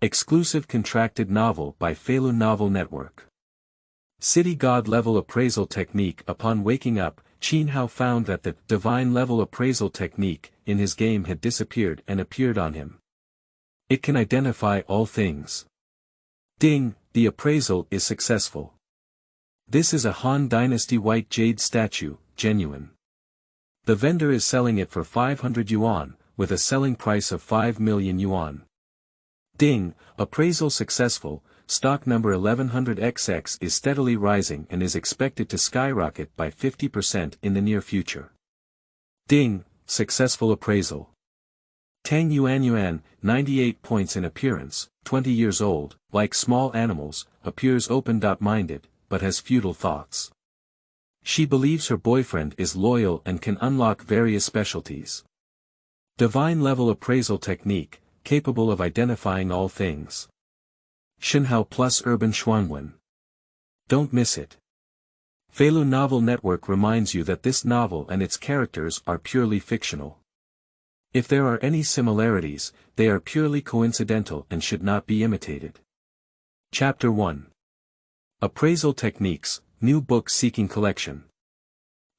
Exclusive contracted novel by Feilu Novel Network. City God level appraisal technique. Upon waking up, Qin Hao found that the divine level appraisal technique in his game had disappeared and appeared on him. It can identify all things. Ding, the appraisal is successful. This is a Han Dynasty white jade statue, genuine. The vendor is selling it for 500 yuan, with a selling price of 5 million yuan. Ding, appraisal successful. Stock number 1100XX is steadily rising and is expected to skyrocket by 50% in the near future. Ding, successful appraisal. Tang Yuan, 98 points in appearance, 20 years old, like small animals, appears open-minded, but has futile thoughts. She believes her boyfriend is loyal and can unlock various specialties. Divine level appraisal technique, capable of identifying all things. Qin Hao plus Urban Xuanwen. Don't miss it. Feilu Novel Network reminds you that this novel and its characters are purely fictional. If there are any similarities, they are purely coincidental and should not be imitated. Chapter 1. Appraisal Techniques, New Book Seeking Collection.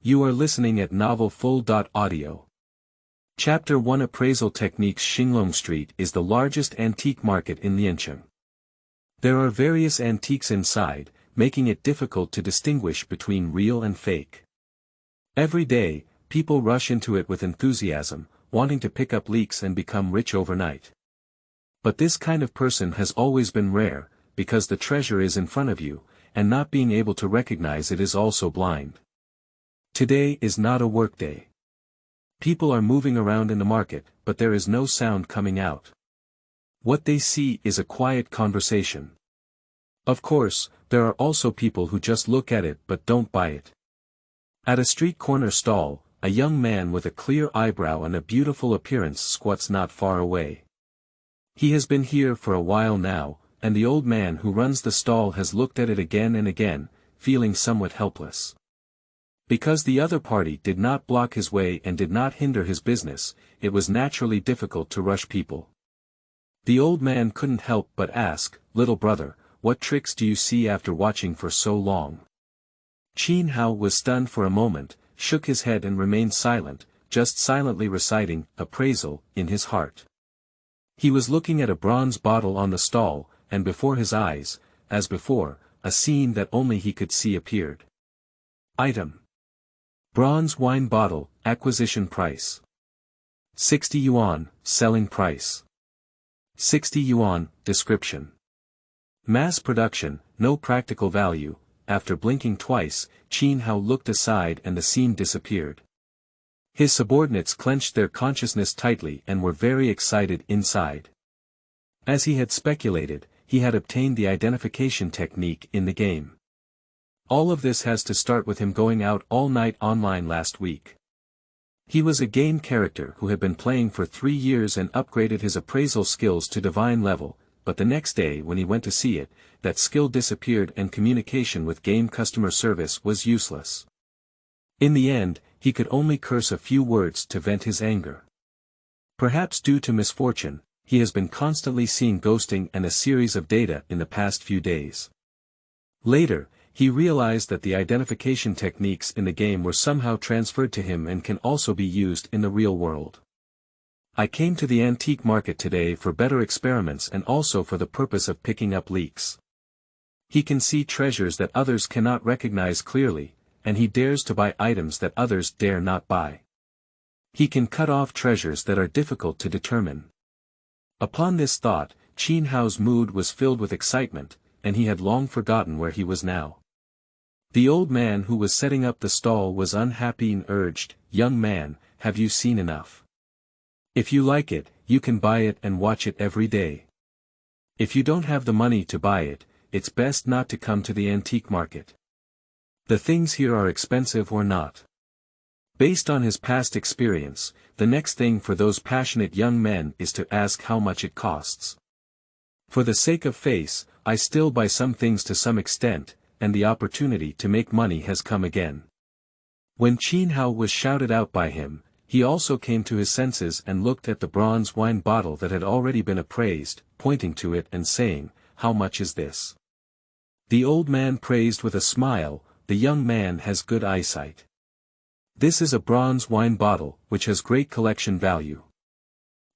You are listening at novelfull.audio. Chapter 1 Appraisal Techniques. Xinglong Street is the largest antique market in Liancheng. There are various antiques inside, making it difficult to distinguish between real and fake. Every day, people rush into it with enthusiasm, wanting to pick up leaks and become rich overnight. But this kind of person has always been rare, because the treasure is in front of you, and not being able to recognize it is also blind. Today is not a work day. People are moving around in the market, but there is no sound coming out. What they see is a quiet conversation. Of course, there are also people who just look at it but don't buy it. At a street corner stall, a young man with a clear eyebrow and a beautiful appearance squats not far away. He has been here for a while now, and the old man who runs the stall has looked at it again and again, feeling somewhat helpless. Because the other party did not block his way and did not hinder his business, it was naturally difficult to rush people. The old man couldn't help but ask, "Little brother, what tricks do you see after watching for so long?" Qin Hao was stunned for a moment, shook his head and remained silent, just silently reciting appraisal in his heart. He was looking at a bronze bottle on the stall, and before his eyes, as before, a scene that only he could see appeared. Item. Bronze wine bottle, acquisition price. 60 yuan, selling price. 60 yuan, description. Mass production, no practical value. After blinking twice, Qin Hao looked aside and the scene disappeared. His subordinates clenched their consciousness tightly and were very excited inside. As he had speculated, he had obtained the identification technique in the game. All of this has to start with him going out all night online last week. He was a game character who had been playing for 3 years and upgraded his appraisal skills to divine level, but the next day when he went to see it, that skill disappeared and communication with game customer service was useless. In the end, he could only curse a few words to vent his anger. Perhaps due to misfortune, he has been constantly seeing ghosting and a series of data in the past few days. Later, he realized that the identification techniques in the game were somehow transferred to him and can also be used in the real world. I came to the antique market today for better experiments and also for the purpose of picking up leaks. He can see treasures that others cannot recognize clearly, and he dares to buy items that others dare not buy. He can cut off treasures that are difficult to determine. Upon this thought, Qin Hao's mood was filled with excitement, and he had long forgotten where he was now. The old man who was setting up the stall was unhappy and urged, "Young man, have you seen enough? If you like it, you can buy it and watch it every day. If you don't have the money to buy it, it's best not to come to the antique market. The things here are expensive or not." Based on his past experience, the next thing for those passionate young men is to ask how much it costs. For the sake of face, I still buy some things to some extent, and the opportunity to make money has come again. When Qin Hao was shouted out by him, he also came to his senses and looked at the bronze wine bottle that had already been appraised, pointing to it and saying, "How much is this?" The old man praised with a smile, "The young man has good eyesight. This is a bronze wine bottle, which has great collection value.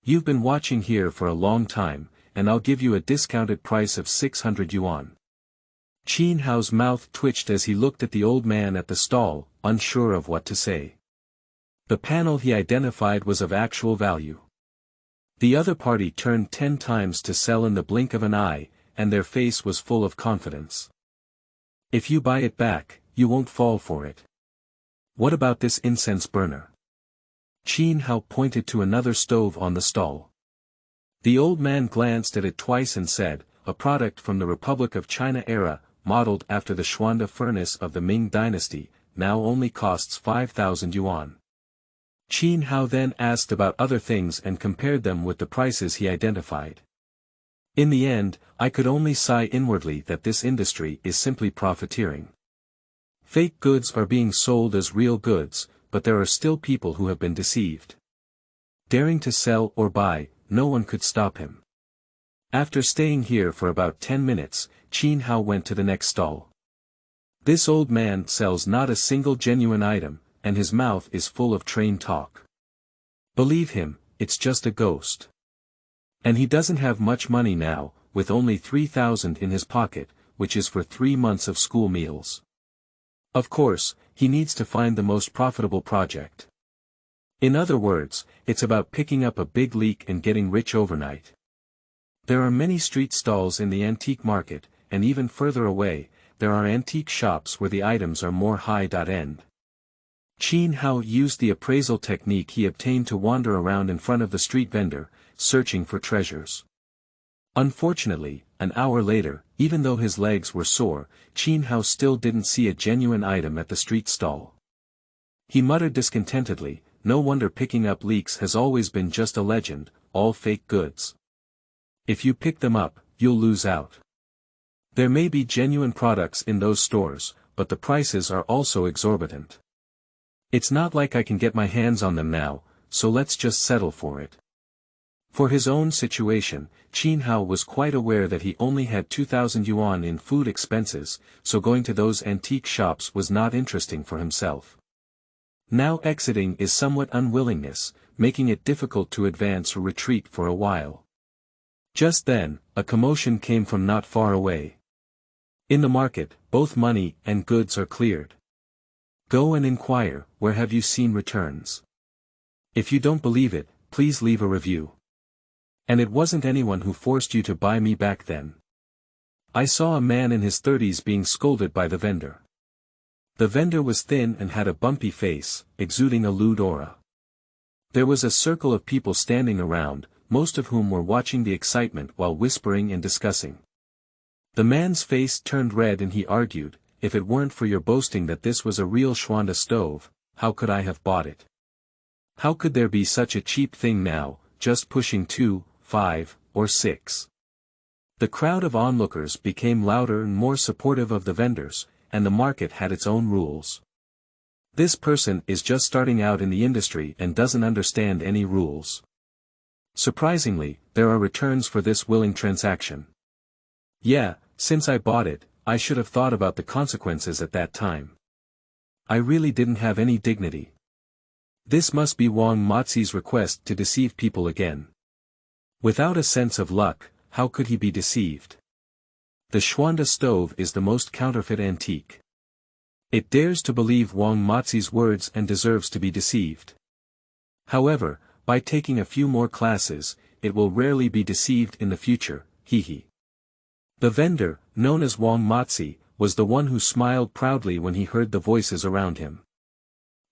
You've been watching here for a long time, and I'll give you a discounted price of 600 yuan. Qin Hao's mouth twitched as he looked at the old man at the stall, unsure of what to say. The panel he identified was of actual value. The other party turned 10 times to sell in the blink of an eye, and their face was full of confidence. "If you buy it back, you won't fall for it. What about this incense burner?" Qin Hao pointed to another stove on the stall. The old man glanced at it twice and said, "A product from the Republic of China era, modeled after the Xuanda furnace of the Ming Dynasty, now only costs 5,000 yuan. Qin Hao then asked about other things and compared them with the prices he identified. In the end, I could only sigh inwardly that this industry is simply profiteering. Fake goods are being sold as real goods, but there are still people who have been deceived. Daring to sell or buy, no one could stop him. After staying here for about 10 minutes, Qin Hao went to the next stall. This old man sells not a single genuine item, and his mouth is full of train talk. Believe him, it's just a ghost. And he doesn't have much money now, with only 3,000 in his pocket, which is for 3 months of school meals. Of course, he needs to find the most profitable project. In other words, it's about picking up a big leak and getting rich overnight. There are many street stalls in the antique market, and even further away, there are antique shops where the items are more high-end. Qin Hao used the appraisal technique he obtained to wander around in front of the street vendor, searching for treasures. Unfortunately, an hour later, even though his legs were sore, Qin Hao still didn't see a genuine item at the street stall. He muttered discontentedly, "No wonder picking up leaks has always been just a legend, all fake goods. If you pick them up, you'll lose out. There may be genuine products in those stores, but the prices are also exorbitant. It's not like I can get my hands on them now, so let's just settle for it." For his own situation, Qin Hao was quite aware that he only had 2,000 yuan in food expenses, so going to those antique shops was not interesting for himself. Now exiting is somewhat unwillingness, making it difficult to advance or retreat for a while. Just then, a commotion came from not far away. In the market, both money and goods are cleared. Go and inquire, where have you seen returns? If you don't believe it, please leave a review. And it wasn't anyone who forced you to buy me back then. I saw a man in his 30s being scolded by the vendor. The vendor was thin and had a bumpy face, exuding a lewd aura. There was a circle of people standing around, most of whom were watching the excitement while whispering and discussing. The man's face turned red and he argued, "If it weren't for your boasting that this was a real Xuanda stove, how could I have bought it? How could there be such a cheap thing now, just pushing 2, 5, or 6? The crowd of onlookers became louder and more supportive of the vendors, and the market had its own rules. This person is just starting out in the industry and doesn't understand any rules. Surprisingly, there are returns for this willing transaction. Yeah, since I bought it, I should have thought about the consequences at that time. I really didn't have any dignity. This must be Wang Mozi's request to deceive people again. Without a sense of luck, how could he be deceived? The Xuanda stove is the most counterfeit antique. It dares to believe Wang Mozi's words and deserves to be deceived. However, by taking a few more classes, it will rarely be deceived in the future, hehe. The vendor, known as Wang Mozi, was the one who smiled proudly when he heard the voices around him.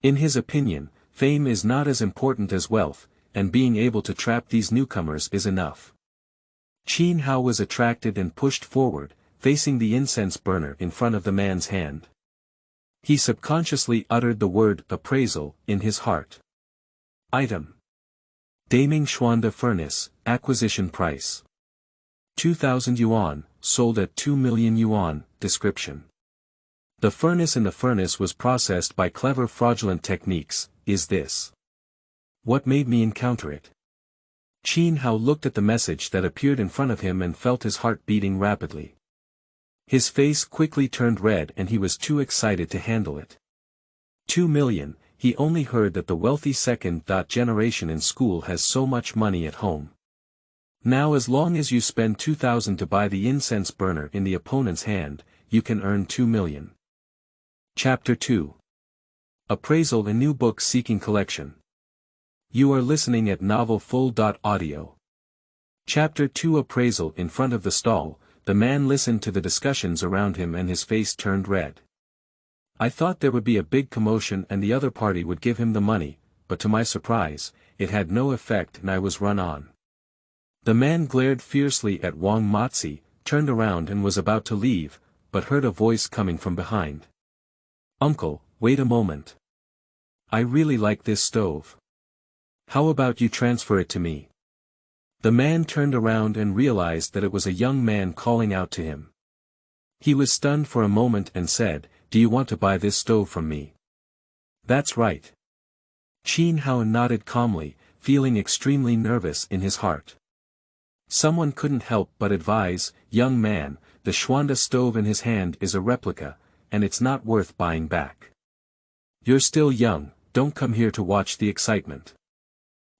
In his opinion, fame is not as important as wealth, and being able to trap these newcomers is enough. Qin Hao was attracted and pushed forward, facing the incense burner in front of the man's hand. He subconsciously uttered the word appraisal in his heart. Item: Daming Xuanda furnace, acquisition price 2,000 yuan, sold at 2 million yuan, description. The furnace in the furnace was processed by clever fraudulent techniques, is this What made me encounter it? Qin Hao looked at the message that appeared in front of him and felt his heart beating rapidly. His face quickly turned red and he was too excited to handle it. 2 million, he only heard that the wealthy second generation in school has so much money at home. Now as long as you spend 2,000 to buy the incense burner in the opponent's hand, you can earn 2 million. Chapter 2. Appraisal, a new book seeking collection. You are listening at Novel Full.audio. Chapter 2. Appraisal. In front of the stall, the man listened to the discussions around him and his face turned red. I thought there would be a big commotion and the other party would give him the money, but to my surprise, it had no effect and I was run on. The man glared fiercely at Wang Matzi, turned around and was about to leave, but heard a voice coming from behind. Uncle, wait a moment. I really like this stove. How about you transfer it to me? The man turned around and realized that it was a young man calling out to him. He was stunned for a moment and said, "Do you want to buy this stove from me?" "That's right." Qin Hao nodded calmly, feeling extremely nervous in his heart. Someone couldn't help but advise, "Young man, the Schwanda stove in his hand is a replica, and it's not worth buying back. You're still young, don't come here to watch the excitement.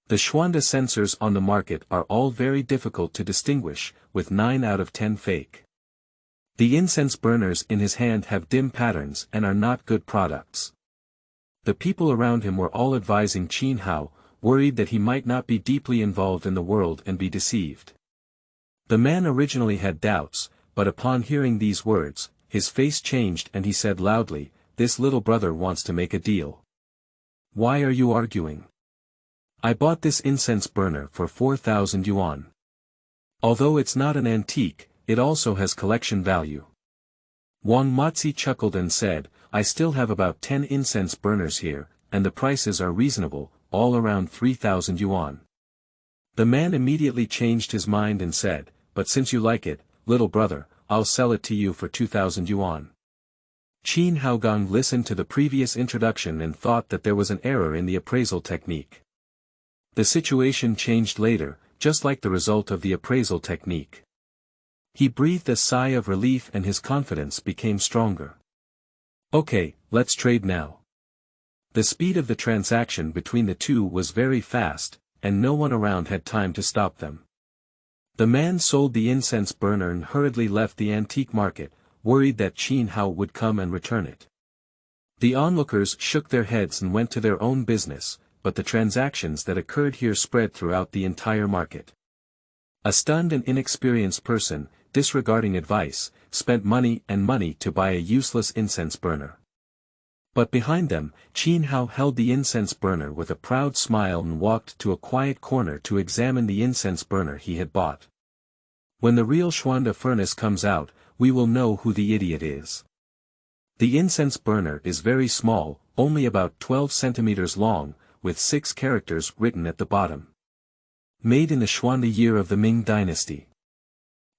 The Schwanda sensors on the market are all very difficult to distinguish, with 9 out of 10 fake. The incense burners in his hand have dim patterns and are not good products." The people around him were all advising Qin Hao, worried that he might not be deeply involved in the world and be deceived. The man originally had doubts, but upon hearing these words, his face changed and he said loudly, "This little brother wants to make a deal. Why are you arguing? I bought this incense burner for 4,000 yuan. Although it's not an antique, it also has collection value." Wang Matzi chuckled and said, "I still have about 10 incense burners here, and the prices are reasonable, all around 3,000 yuan. The man immediately changed his mind and said, "But since you like it, little brother, I'll sell it to you for 2,000 yuan. Qin Haogang listened to the previous introduction and thought that there was an error in the appraisal technique. The situation changed later, just like the result of the appraisal technique. He breathed a sigh of relief and his confidence became stronger. "Okay, let's trade now." The speed of the transaction between the two was very fast, and no one around had time to stop them. The man sold the incense burner and hurriedly left the antique market, worried that Qin Hao would come and return it. The onlookers shook their heads and went to their own business, but the transactions that occurred here spread throughout the entire market. A stunned and inexperienced person, disregarding advice, spent money to buy a useless incense burner. But behind them, Qin Hao held the incense burner with a proud smile and walked to a quiet corner to examine the incense burner he had bought. When the real Schwanda furnace comes out, we will know who the idiot is. The incense burner is very small, only about 12 centimeters long, with 6 characters written at the bottom. Made in the Schwanda year of the Ming Dynasty.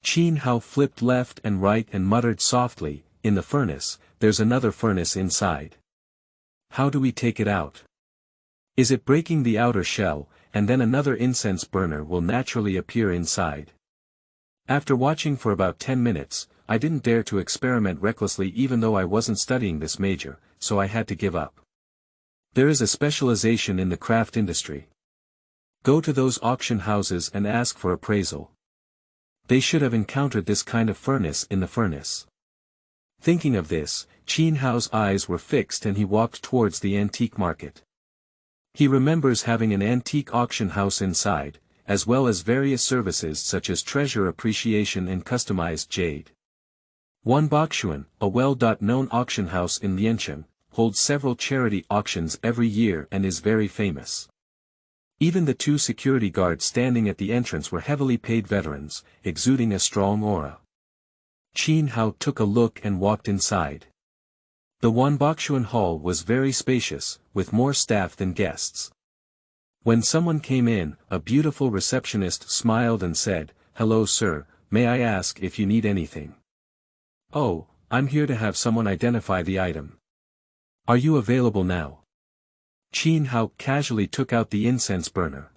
Qin Hao flipped left and right and muttered softly, "In the furnace, there's another furnace inside. How do we take it out? Is it breaking the outer shell, and then another incense burner will naturally appear inside?" After watching for about 10 minutes, I didn't dare to experiment recklessly even though I wasn't studying this major, so I had to give up. There is a specialization in the craft industry. Go to those auction houses and ask for appraisal. They should have encountered this kind of furnace in the furnace. Thinking of this, Qin Hao's eyes were fixed and he walked towards the antique market. He remembers having an antique auction house inside, as well as various services such as treasure appreciation and customized jade. Wanbakshuan, a well-known auction house in Liancheng, holds several charity auctions every year and is very famous. Even the 2 security guards standing at the entrance were heavily paid veterans, exuding a strong aura. Qin Hao took a look and walked inside. The Wanbakshuan hall was very spacious, with more staff than guests. When someone came in, a beautiful receptionist smiled and said, "Hello sir, may I ask if you need anything?" "Oh, I'm here to have someone identify the item. Are you available now?" Qin Hao casually took out the incense burner.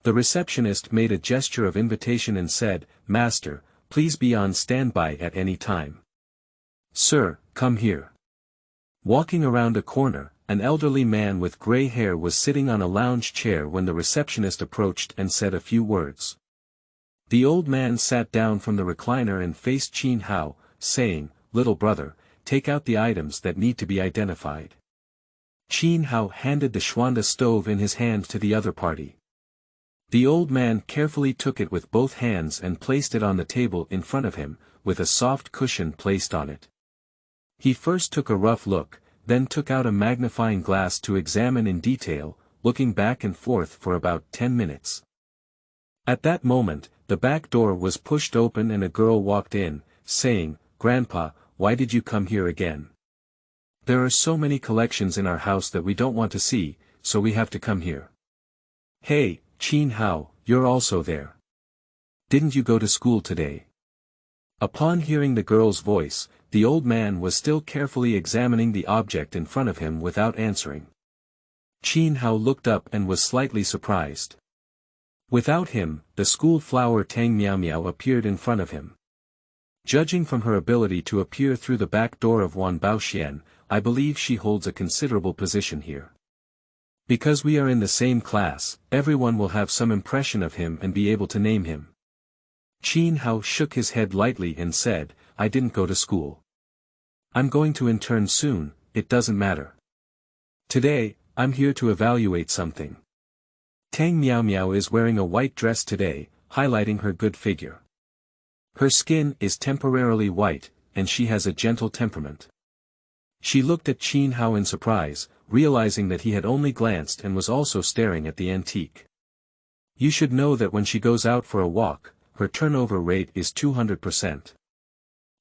The receptionist made a gesture of invitation and said, "Master, please be on standby at any time." "Sir, come here." Walking around a corner, an elderly man with gray hair was sitting on a lounge chair when the receptionist approached and said a few words. The old man sat down from the recliner and faced Qin Hao, saying, "Little brother, take out the items that need to be identified." Qin Hao handed the Schwanda stove in his hand to the other party. The old man carefully took it with both hands and placed it on the table in front of him, with a soft cushion placed on it. He first took a rough look, then took out a magnifying glass to examine in detail, looking back and forth for about 10 minutes. At that moment, the back door was pushed open and a girl walked in, saying, "Grandpa, why did you come here again? There are so many collections in our house that we don't want to see, so we have to come here." "Hey, Qin Hao, you're also there. Didn't you go to school today?" Upon hearing the girl's voice, the old man was still carefully examining the object in front of him without answering. Qin Hao looked up and was slightly surprised. Without him, the school flower Tang Miao Miao appeared in front of him. Judging from her ability to appear through the back door of Wan Baoxian, I believe she holds a considerable position here. Because we are in the same class, everyone will have some impression of him and be able to name him. Qin Hao shook his head lightly and said, "I didn't go to school. I'm going to intern soon, it doesn't matter. Today, I'm here to evaluate something." Tang Miao Miao is wearing a white dress today, highlighting her good figure. Her skin is temporarily white, and she has a gentle temperament. She looked at Qin Hao in surprise, realizing that he had only glanced and was also staring at the antique. You should know that when she goes out for a walk, her turnover rate is 200%.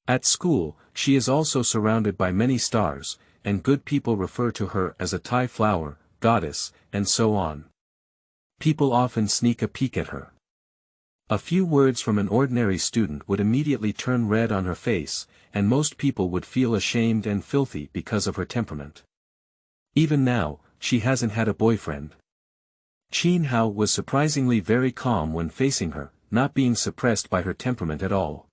At school, she is also surrounded by many stars, and good people refer to her as a Thai flower, goddess, and so on. People often sneak a peek at her. A few words from an ordinary student would immediately turn red on her face, and most people would feel ashamed and filthy because of her temperament. Even now, she hasn't had a boyfriend. Qin Hao was surprisingly very calm when facing her, not being suppressed by her temperament at all.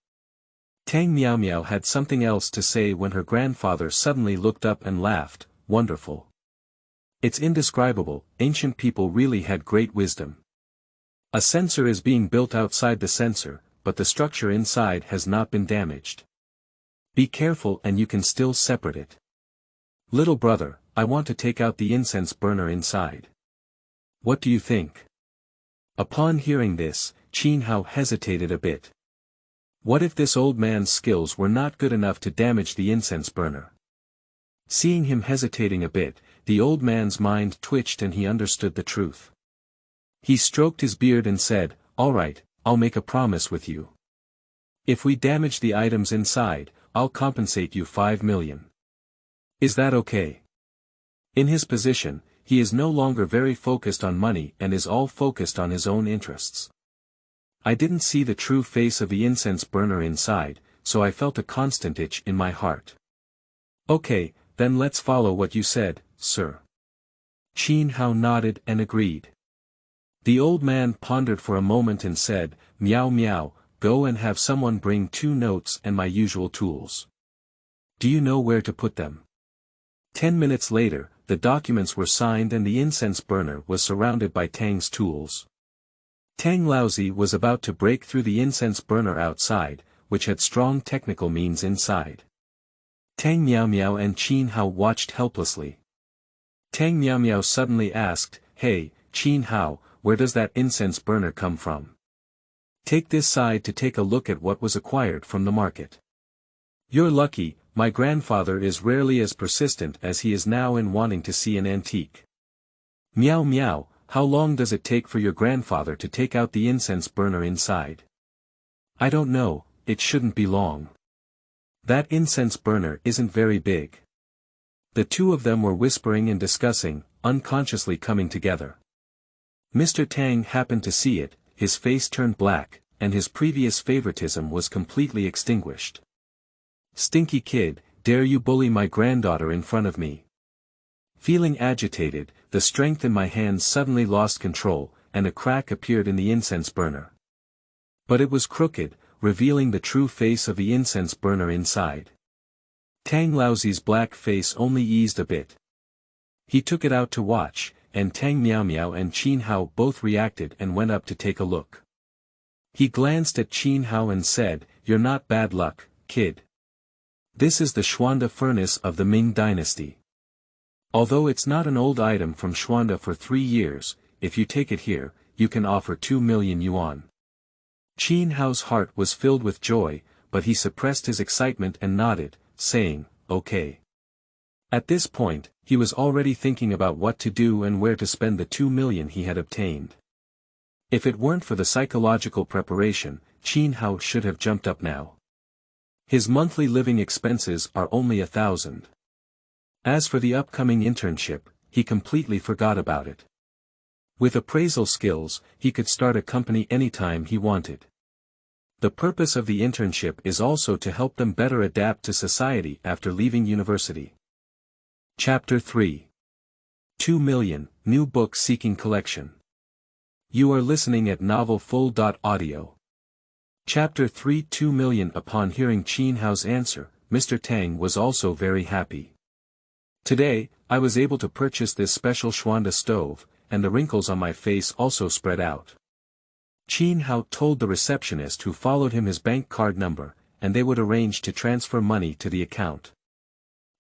Tang Miao Miao had something else to say when her grandfather suddenly looked up and laughed, "Wonderful. It's indescribable, ancient people really had great wisdom. A sensor is being built outside the sensor, but the structure inside has not been damaged. Be careful and you can still separate it. Little brother, I want to take out the incense burner inside. What do you think?" Upon hearing this, Qin Hao hesitated a bit. What if this old man's skills were not good enough to damage the incense burner? Seeing him hesitating a bit, the old man's mind twitched and he understood the truth. He stroked his beard and said, "All right, I'll make a promise with you. If we damage the items inside, I'll compensate you 5 million. Is that okay?" In his position, he is no longer very focused on money and is all focused on his own interests. I didn't see the true face of the incense burner inside, so I felt a constant itch in my heart. "Okay, then let's follow what you said, sir." Qin Hao nodded and agreed. The old man pondered for a moment and said, "Miao Miao, go and have someone bring 2 notes and my usual tools. Do you know where to put them?" 10 minutes later, the documents were signed and the incense burner was surrounded by Tang's tools. Tang Laozi was about to break through the incense burner outside, which had strong technical means inside. Tang Miao Miao and Qin Hao watched helplessly. Tang Miao Miao suddenly asked, "Hey, Qin Hao, where does that incense burner come from? Take this side to take a look at what was acquired from the market. You're lucky, my grandfather is rarely as persistent as he is now in wanting to see an antique." "Miao Miao, how long does it take for your grandfather to take out the incense burner inside?" "I don't know, it shouldn't be long. That incense burner isn't very big." The two of them were whispering and discussing, unconsciously coming together. Mr. Tang happened to see it, his face turned black, and his previous favoritism was completely extinguished. "Stinky kid, dare you bully my granddaughter in front of me?" Feeling agitated, the strength in my hands suddenly lost control, and a crack appeared in the incense burner. But it was crooked, revealing the true face of the incense burner inside. Tang Laozi's black face only eased a bit. He took it out to watch, and Tang Miao Miao and Qin Hao both reacted and went up to take a look. He glanced at Qin Hao and said, "You're not bad luck, kid. This is the Xuanda furnace of the Ming Dynasty. Although it's not an old item from Xuanda for 3 years, if you take it here, you can offer 2 million yuan." Qin Hao's heart was filled with joy, but he suppressed his excitement and nodded, saying, "Okay." At this point, he was already thinking about what to do and where to spend the 2 million he had obtained. If it weren't for the psychological preparation, Qin Hao should have jumped up now. His monthly living expenses are only 1,000. As for the upcoming internship, he completely forgot about it. With appraisal skills, he could start a company anytime he wanted. The purpose of the internship is also to help them better adapt to society after leaving university. Chapter 3. 2 Million, New Book Seeking Collection. You are listening at novelfull.audio. Chapter 3 2 million. Upon hearing Qin Hao's answer, Mr. Tang was also very happy. Today, I was able to purchase this special Xuanda stove, and the wrinkles on my face also spread out. Qin Hao told the receptionist who followed him his bank card number, and they would arrange to transfer money to the account.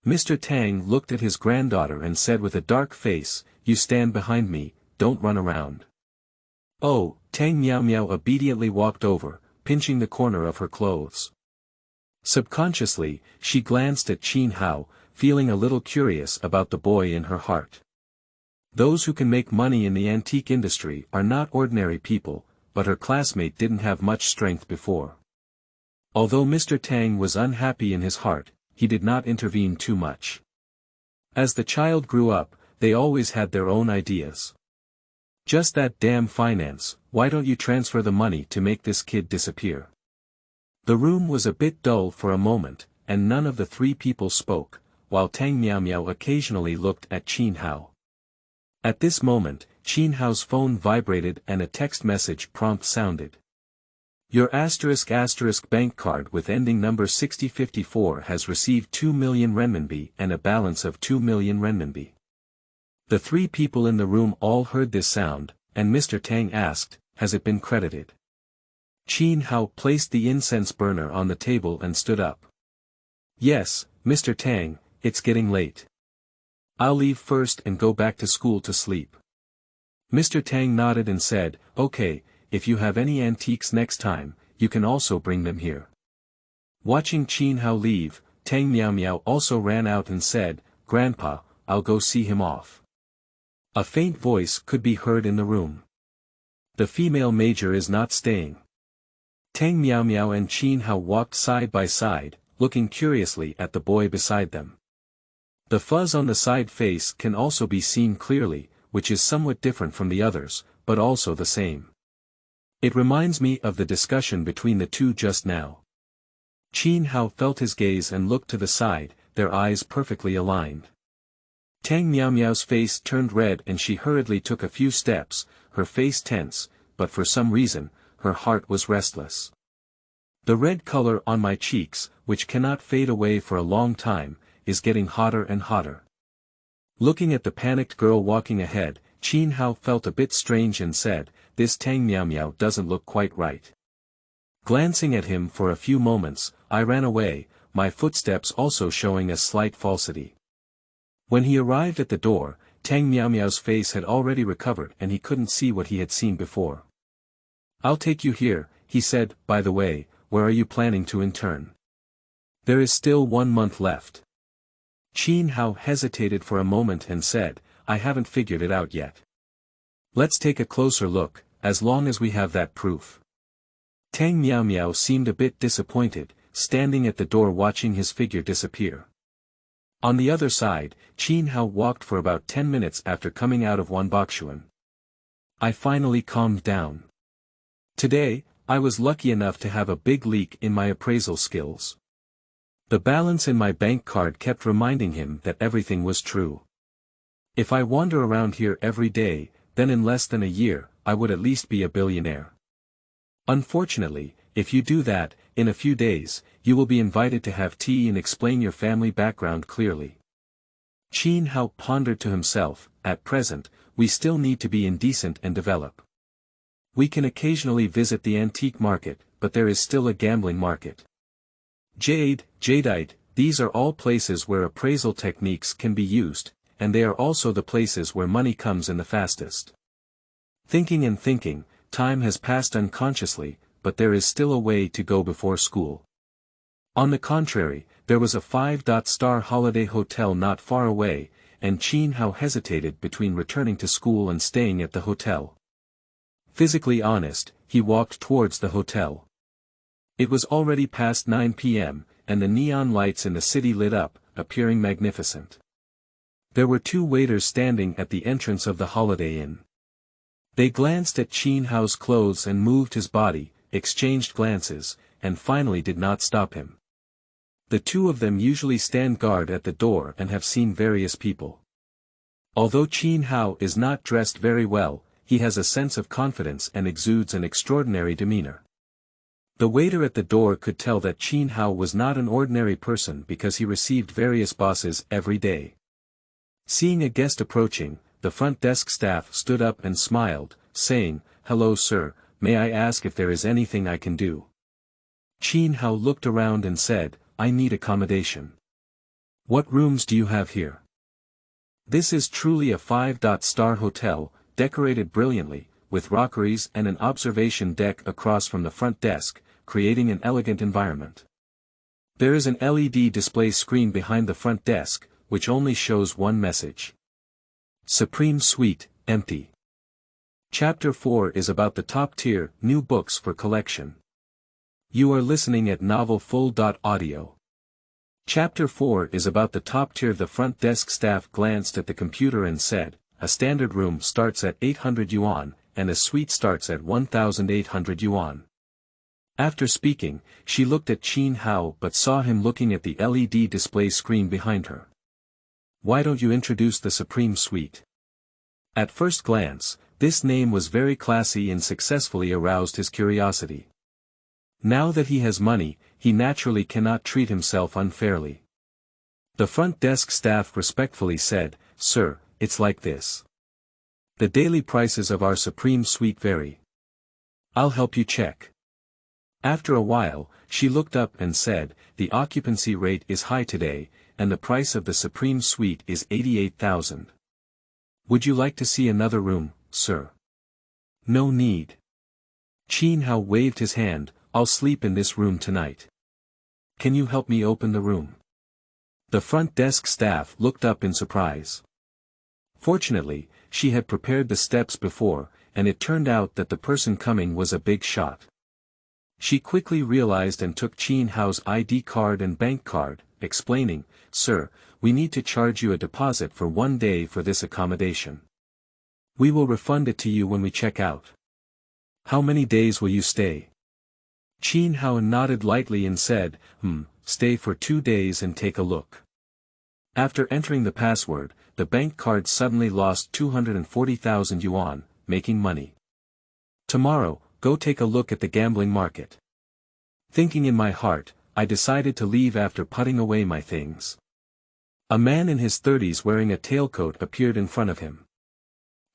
Mr. Tang looked at his granddaughter and said with a dark face, "You stand behind me, don't run around." Oh, Tang Miao Miao obediently walked over, pinching the corner of her clothes. Subconsciously, she glanced at Qin Hao, feeling a little curious about the boy in her heart. Those who can make money in the antique industry are not ordinary people, but her classmate didn't have much strength before. Although Mr. Tang was unhappy in his heart, he did not intervene too much. As the child grew up, they always had their own ideas. "Just that damn finance, why don't you transfer the money to make this kid disappear?" The room was a bit dull for a moment, and none of the 3 people spoke, while Tang Miao Miao occasionally looked at Qin Hao. At this moment, Qin Hao's phone vibrated and a text message prompt sounded. "Your *** bank card with ending number 6054 has received 2 million renminbi and a balance of 2 million renminbi. The 3 people in the room all heard this sound, and Mr. Tang asked, "Has it been credited?" Qin Hao placed the incense burner on the table and stood up. "Yes, Mr. Tang, it's getting late. I'll leave first and go back to school to sleep." Mr. Tang nodded and said, "Okay, if you have any antiques next time, you can also bring them here." Watching Qin Hao leave, Tang Miao Miao also ran out and said, "Grandpa, I'll go see him off." A faint voice could be heard in the room. "The female major is not staying." Tang Miao Miao and Qin Hao walked side by side, looking curiously at the boy beside them. The fuzz on the side face can also be seen clearly, which is somewhat different from the others, but also the same. It reminds me of the discussion between the two just now. Qin Hao felt his gaze and looked to the side, their eyes perfectly aligned. Tang Miao Miao's face turned red and she hurriedly took a few steps, her face tense, but for some reason, her heart was restless. "The red color on my cheeks, which cannot fade away for a long time, is getting hotter and hotter." Looking at the panicked girl walking ahead, Qin Hao felt a bit strange and said, "This Tang Miao Miao doesn't look quite right." Glancing at him for a few moments, I ran away, my footsteps also showing a slight falsity. When he arrived at the door, Tang Miao Miao's face had already recovered and he couldn't see what he had seen before. "I'll take you here," he said. "By the way, where are you planning to intern? There is still 1 month left." Qin Hao hesitated for a moment and said, "I haven't figured it out yet. Let's take a closer look, as long as we have that proof." Tang Miao Miao seemed a bit disappointed, standing at the door watching his figure disappear. On the other side, Qin Hao walked for about 10 minutes after coming out of Wanbakshuan. I finally calmed down. Today, I was lucky enough to have a big leak in my appraisal skills. The balance in my bank card kept reminding him that everything was true. If I wander around here every day, then in less than a year, I would at least be a billionaire. Unfortunately, if you do that, in a few days, you will be invited to have tea and explain your family background clearly. Qin Hao pondered to himself, at present, we still need to be indecent and develop. We can occasionally visit the antique market, but there is still a gambling market. Jade, Jadeite, these are all places where appraisal techniques can be used, and they are also the places where money comes in the fastest. Thinking and thinking, time has passed unconsciously, but there is still a way to go before school. On the contrary, there was a 5-star holiday hotel not far away, and Qin Hao hesitated between returning to school and staying at the hotel. Physically honest, he walked towards the hotel. It was already past 9 p.m., and the neon lights in the city lit up, appearing magnificent. There were 2 waiters standing at the entrance of the Holiday Inn. They glanced at Qin Hao's clothes and moved his body, exchanged glances, and finally did not stop him. The 2 of them usually stand guard at the door and have seen various people. Although Qin Hao is not dressed very well, he has a sense of confidence and exudes an extraordinary demeanor. The waiter at the door could tell that Qin Hao was not an ordinary person because he received various bosses every day. Seeing a guest approaching, the front desk staff stood up and smiled, saying, "Hello sir, may I ask if there is anything I can do?" Qin Hao looked around and said, "I need accommodation. What rooms do you have here?" This is truly a 5-star hotel, decorated brilliantly, with rockeries and an observation deck across from the front desk, creating an elegant environment. There is an LED display screen behind the front desk, which only shows one message. Supreme Suite, empty. Chapter 4 is about the top-tier, new books for collection. You are listening at novelfull.audio. Chapter 4 is about the top tier. The front desk staff glanced at the computer and said, a standard room starts at 800 yuan, and a suite starts at 1,800 yuan. After speaking, she looked at Qin Hao but saw him looking at the LED display screen behind her. Why don't you introduce the Supreme Suite? At first glance, this name was very classy and successfully aroused his curiosity. Now that he has money, he naturally cannot treat himself unfairly. The front desk staff respectfully said, "Sir, it's like this. The daily prices of our Supreme Suite vary. I'll help you check." After a while, she looked up and said, "The occupancy rate is high today, and the price of the Supreme Suite is 88,000. Would you like to see another room, sir?" "No need." Qin Hao waved his hand, "I'll sleep in this room tonight. Can you help me open the room?" The front desk staff looked up in surprise. Fortunately, she had prepared the steps before, and it turned out that the person coming was a big shot. She quickly realized and took Qin Hao's ID card and bank card, explaining, "Sir, we need to charge you a deposit for 1 day for this accommodation. We will refund it to you when we check out. How many days will you stay?" Qin Hao nodded lightly and said, Stay for 2 days and take a look." After entering the password, the bank card suddenly lost 240,000 yuan, making money. "Tomorrow, go take a look at the gambling market." Thinking in my heart, I decided to leave after putting away my things. A man in his 30s wearing a tailcoat appeared in front of him.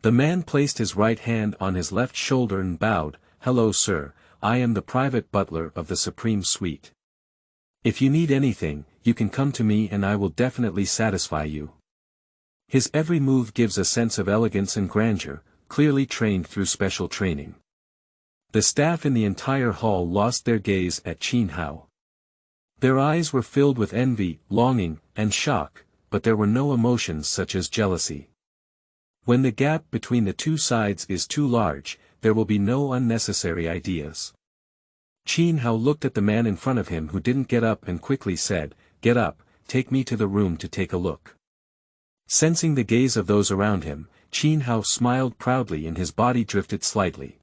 The man placed his right hand on his left shoulder and bowed, "Hello sir, I am the private butler of the Supreme Suite. If you need anything, you can come to me and I will definitely satisfy you." His every move gives a sense of elegance and grandeur, clearly trained through special training. The staff in the entire hall lost their gaze at Qin Hao. Their eyes were filled with envy, longing, and shock, but there were no emotions such as jealousy. When the gap between the two sides is too large, there will be no unnecessary ideas. Qin Hao looked at the man in front of him who didn't get up and quickly said, "Get up, take me to the room to take a look." Sensing the gaze of those around him, Qin Hao smiled proudly and his body drifted slightly.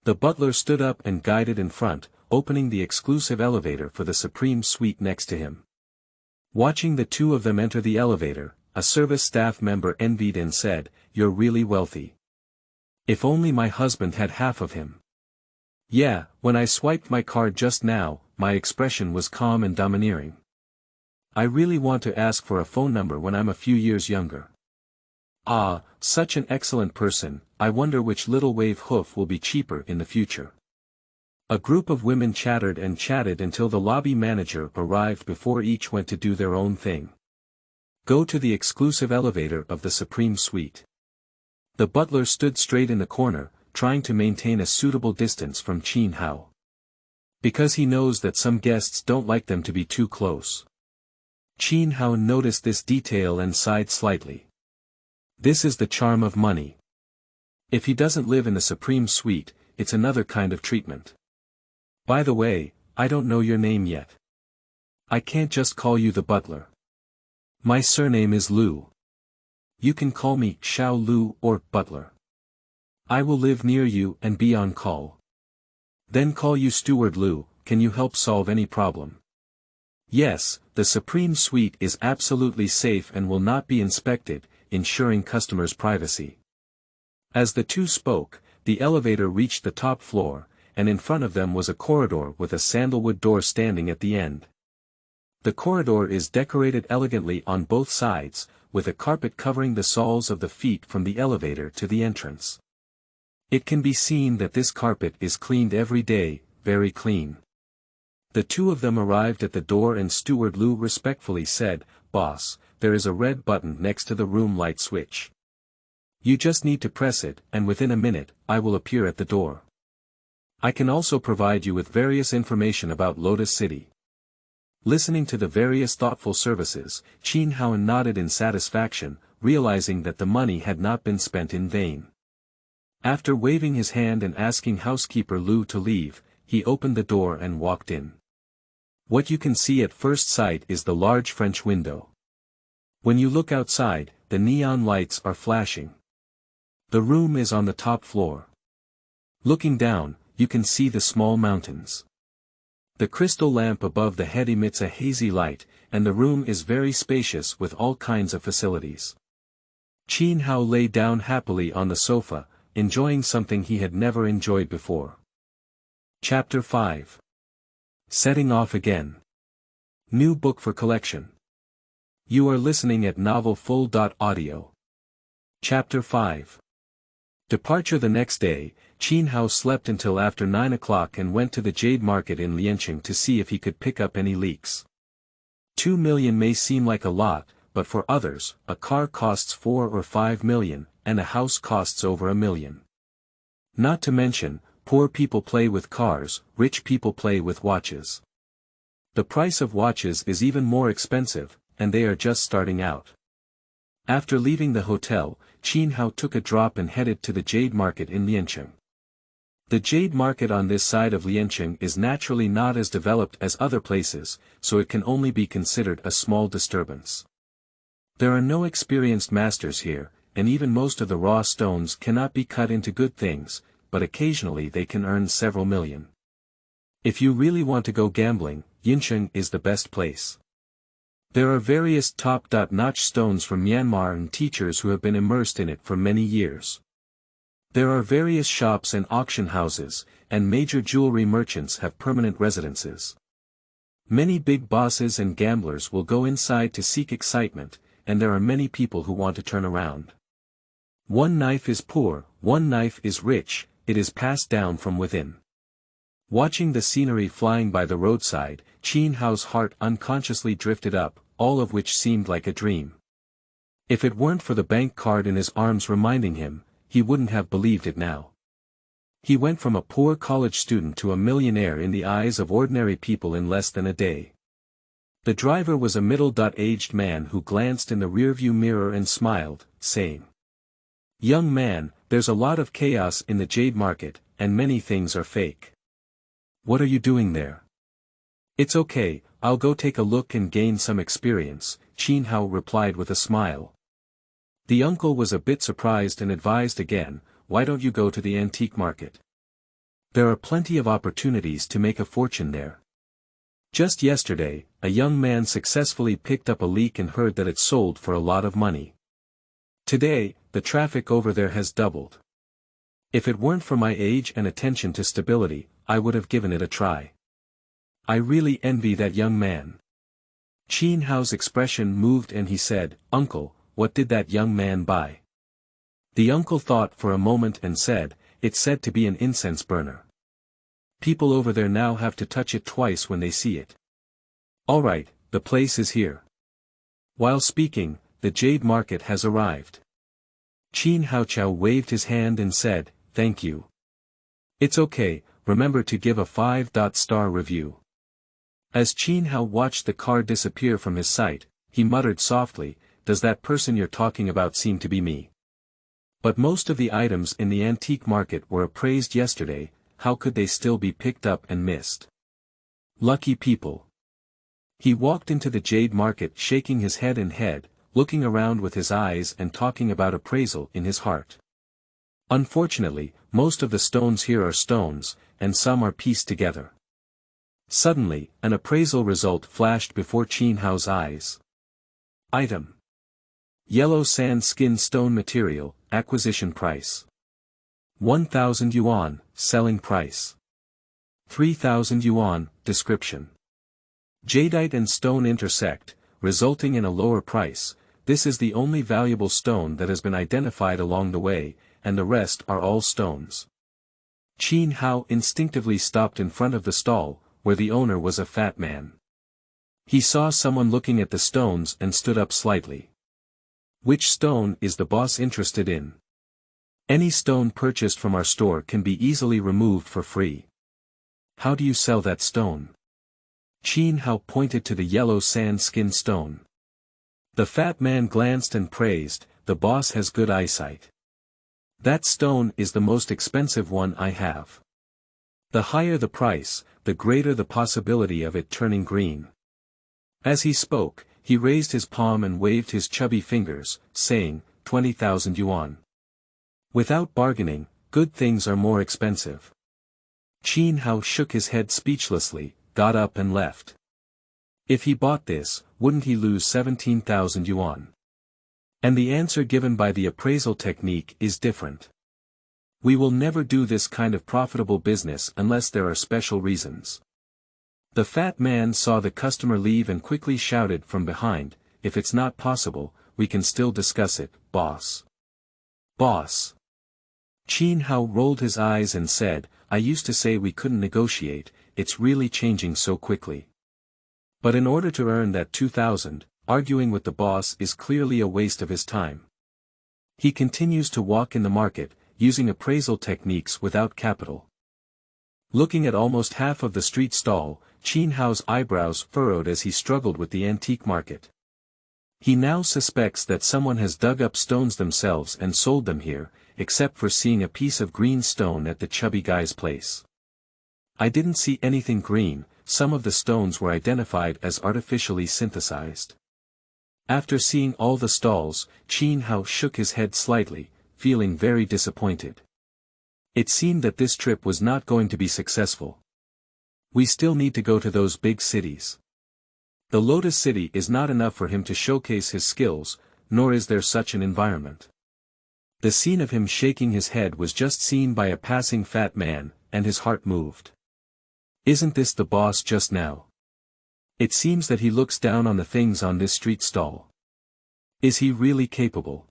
The butler stood up and guided in front, opening the exclusive elevator for the Supreme Suite next to him. Watching the 2 of them enter the elevator, a service staff member envied and said, "You're really wealthy. If only my husband had half of him." Yeah, when I swiped my card just now, my expression was calm and domineering. I really want to ask for a phone number when I'm a few years younger. Ah, such an excellent person, I wonder which little wave hoof will be cheaper in the future. A group of women chattered and chatted until the lobby manager arrived before each went to do their own thing. Go to the exclusive elevator of the Supreme Suite. The butler stood straight in the corner, trying to maintain a suitable distance from Qin Hao. Because he knows that some guests don't like them to be too close. Qin Hao noticed this detail and sighed slightly. This is the charm of money. If he doesn't live in the Supreme Suite, it's another kind of treatment. By the way, I don't know your name yet. I can't just call you the butler. My surname is Lu. You can call me Xiao Lu or butler. I will live near you and be on call. Then call you Steward Lu, can you help solve any problem? Yes, the Supreme Suite is absolutely safe and will not be inspected, ensuring customers' privacy. As the two spoke, the elevator reached the top floor, and in front of them was a corridor with a sandalwood door standing at the end. The corridor is decorated elegantly on both sides, with a carpet covering the soles of the feet from the elevator to the entrance. It can be seen that this carpet is cleaned every day, very clean. The two of them arrived at the door and Steward Lu respectfully said, "Boss, there is a red button next to the room light switch. You just need to press it, and within a minute, I will appear at the door. I can also provide you with various information about Lotus City." Listening to the various thoughtful services, Qin Hao nodded in satisfaction, realizing that the money had not been spent in vain. After waving his hand and asking housekeeper Lu to leave, he opened the door and walked in. What you can see at first sight is the large French window. When you look outside, the neon lights are flashing. The room is on the top floor. Looking down, you can see the small mountains. The crystal lamp above the head emits a hazy light, and the room is very spacious with all kinds of facilities. Qin Hao lay down happily on the sofa, enjoying something he had never enjoyed before. Chapter 5. Setting off again. New book for collection. You are listening at novelfull.audio. Chapter 5. Departure. The next day, Qin Hao slept until after 9 o'clock and went to the Jade market in Lianqing to see if he could pick up any leaks. 2 million may seem like a lot, but for others, a car costs 4 or 5 million, and a house costs over 1 million. Not to mention, poor people play with cars, rich people play with watches. The price of watches is even more expensive, and they are just starting out. After leaving the hotel, Qin Hao took a drop and headed to the Jade market in Lianqing. The Jade market on this side of Lianqing is naturally not as developed as other places, so it can only be considered a small disturbance. There are no experienced masters here, and even most of the raw stones cannot be cut into good things, but occasionally they can earn several million. If you really want to go gambling, Yincheng is the best place. There are various top-notch stones from Myanmar and teachers who have been immersed in it for many years. There are various shops and auction houses, and major jewelry merchants have permanent residences. Many big bosses and gamblers will go inside to seek excitement, and there are many people who want to turn around. One knife is poor, one knife is rich, it is passed down from within. Watching the scenery flying by the roadside, Qin Hao's heart unconsciously drifted up, all of which seemed like a dream. If it weren't for the bank card in his arms reminding him, he wouldn't have believed it now. He went from a poor college student to a millionaire in the eyes of ordinary people in less than a day. The driver was a middle-aged man who glanced in the rearview mirror and smiled, saying, "Young man, there's a lot of chaos in the Jade market, and many things are fake. What are you doing there?" "It's okay, I'll go take a look and gain some experience," Qin Hao replied with a smile. The uncle was a bit surprised and advised again, "Why don't you go to the antique market? There are plenty of opportunities to make a fortune there." Just yesterday, a young man successfully picked up a leak and heard that it sold for a lot of money. Today, the traffic over there has doubled. If it weren't for my age and attention to stability, I would have given it a try. I really envy that young man. Qin Hao's expression moved and he said, "Uncle, what did that young man buy?" The uncle thought for a moment and said, "It's said to be an incense burner. People over there now have to touch it twice when they see it. Alright, the place is here." While speaking, the Jade market has arrived. Qin Hao waved his hand and said, "Thank you. It's okay, remember to give a 5-star review." As Qin Hao watched the car disappear from his sight, he muttered softly, "Does that person you're talking about seem to be me?" But most of the items in the antique market were appraised yesterday, how could they still be picked up and missed? Lucky people. He walked into the Jade market shaking his head, looking around with his eyes and talking about appraisal in his heart. Unfortunately, most of the stones here are stones, and some are pieced together. Suddenly, an appraisal result flashed before Qin Hao's eyes. Item: yellow sand skin stone material, acquisition price 1,000 yuan, selling price 3,000 yuan, description. Jadeite and stone intersect, resulting in a lower price. This is the only valuable stone that has been identified along the way, and the rest are all stones. Qin Hao instinctively stopped in front of the stall, where the owner was a fat man. He saw someone looking at the stones and stood up slightly. "Which stone is the boss interested in? Any stone purchased from our store can be easily removed for free. How do you sell that stone?" Qin Hao pointed to the yellow sand skin stone. The fat man glanced and praised, "The boss has good eyesight. That stone is the most expensive one I have. The higher the price, the greater the possibility of it turning green." As he spoke, he raised his palm and waved his chubby fingers, saying, 20,000 yuan. Without bargaining, good things are more expensive. Qin Hao shook his head speechlessly, got up and left. If he bought this, wouldn't he lose 17,000 yuan? And the answer given by the appraisal technique is different. We will never do this kind of profitable business unless there are special reasons. The fat man saw the customer leave and quickly shouted from behind, "If it's not possible, we can still discuss it, boss." "Boss." Qin Hao rolled his eyes and said, "I used to say we couldn't negotiate, it's really changing so quickly. But in order to earn that 2,000, arguing with the boss is clearly a waste of his time." He continues to walk in the market, using appraisal techniques without capital. Looking at almost half of the street stall, Qin Hao's eyebrows furrowed as he struggled with the antique market. He now suspects that someone has dug up stones themselves and sold them here, except for seeing a piece of green stone at the chubby guy's place. "I didn't see anything green, some of the stones were identified as artificially synthesized." After seeing all the stalls, Qin Hao shook his head slightly, feeling very disappointed. It seemed that this trip was not going to be successful. We still need to go to those big cities. The Lotus City is not enough for him to showcase his skills, nor is there such an environment. The scene of him shaking his head was just seen by a passing fat man, and his heart moved. Isn't this the boss just now? It seems that he looks down on the things on this street stall. Is he really capable?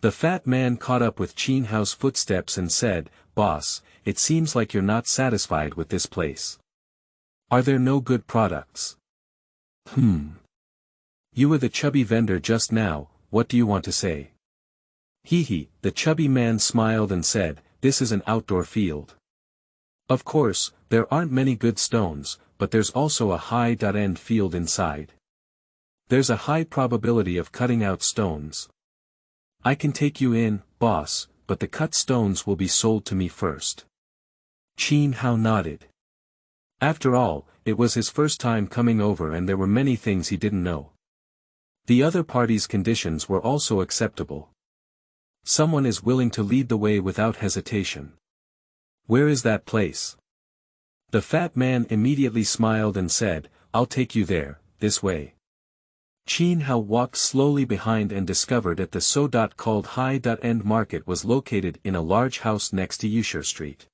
The fat man caught up with Qin Hao's footsteps and said, "Boss, it seems like you're not satisfied with this place. Are there no good products?" You were the chubby vendor just now, what do you want to say?" "Hee," the chubby man smiled and said, "This is an outdoor field. Of course, there aren't many good stones, but there's also a high-end field inside. There's a high probability of cutting out stones. I can take you in, boss, but the cut stones will be sold to me first." Qin Hao nodded. After all, it was his first time coming over and there were many things he didn't know. The other party's conditions were also acceptable. Someone is willing to lead the way without hesitation. Where is that place? The fat man immediately smiled and said, "I'll take you there, this way." Qin Hao walked slowly behind and discovered that the so-called high-end market was located in a large house next to Yushir Street.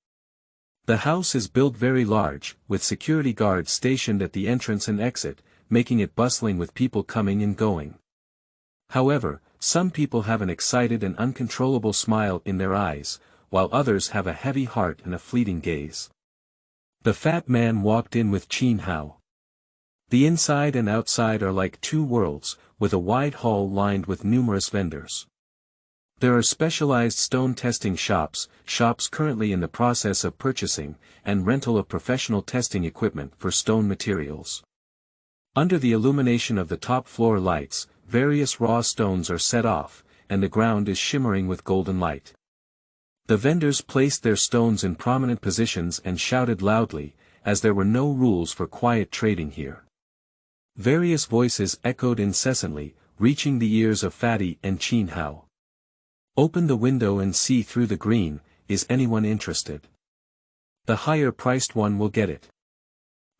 The house is built very large, with security guards stationed at the entrance and exit, making it bustling with people coming and going. However, some people have an excited and uncontrollable smile in their eyes, while others have a heavy heart and a fleeting gaze. The fat man walked in with Qin Hao. The inside and outside are like two worlds, with a wide hall lined with numerous vendors. There are specialized stone testing shops currently in the process of purchasing, and rental of professional testing equipment for stone materials. Under the illumination of the top floor lights, various raw stones are set off, and the ground is shimmering with golden light. The vendors placed their stones in prominent positions and shouted loudly, as there were no rules for quiet trading here. Various voices echoed incessantly, reaching the ears of Fatty and Qin Hao. "Open the window and see through the green, is anyone interested? The higher-priced one will get it.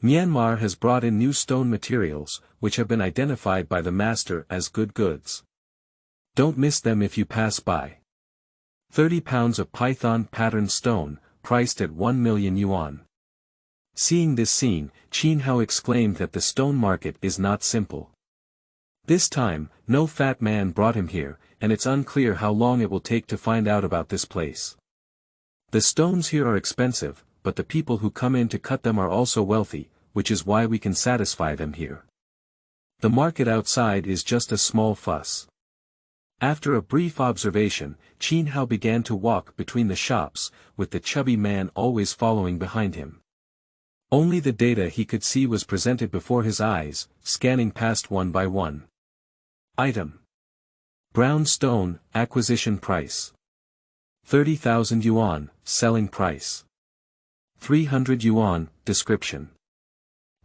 Myanmar has brought in new stone materials, which have been identified by the master as good goods. Don't miss them if you pass by. 30 pounds of python patterned stone, priced at 1 million yuan. Seeing this scene, Qin Hao exclaimed that the stone market is not simple. This time, no fat man brought him here, and it's unclear how long it will take to find out about this place. The stones here are expensive, but the people who come in to cut them are also wealthy, which is why we can satisfy them here. The market outside is just a small fuss." After a brief observation, Qin Hao began to walk between the shops, with the chubby man always following behind him. Only the data he could see was presented before his eyes, scanning past one by one. Item: brown stone, acquisition price. 30,000 yuan, selling price. 300 yuan, description.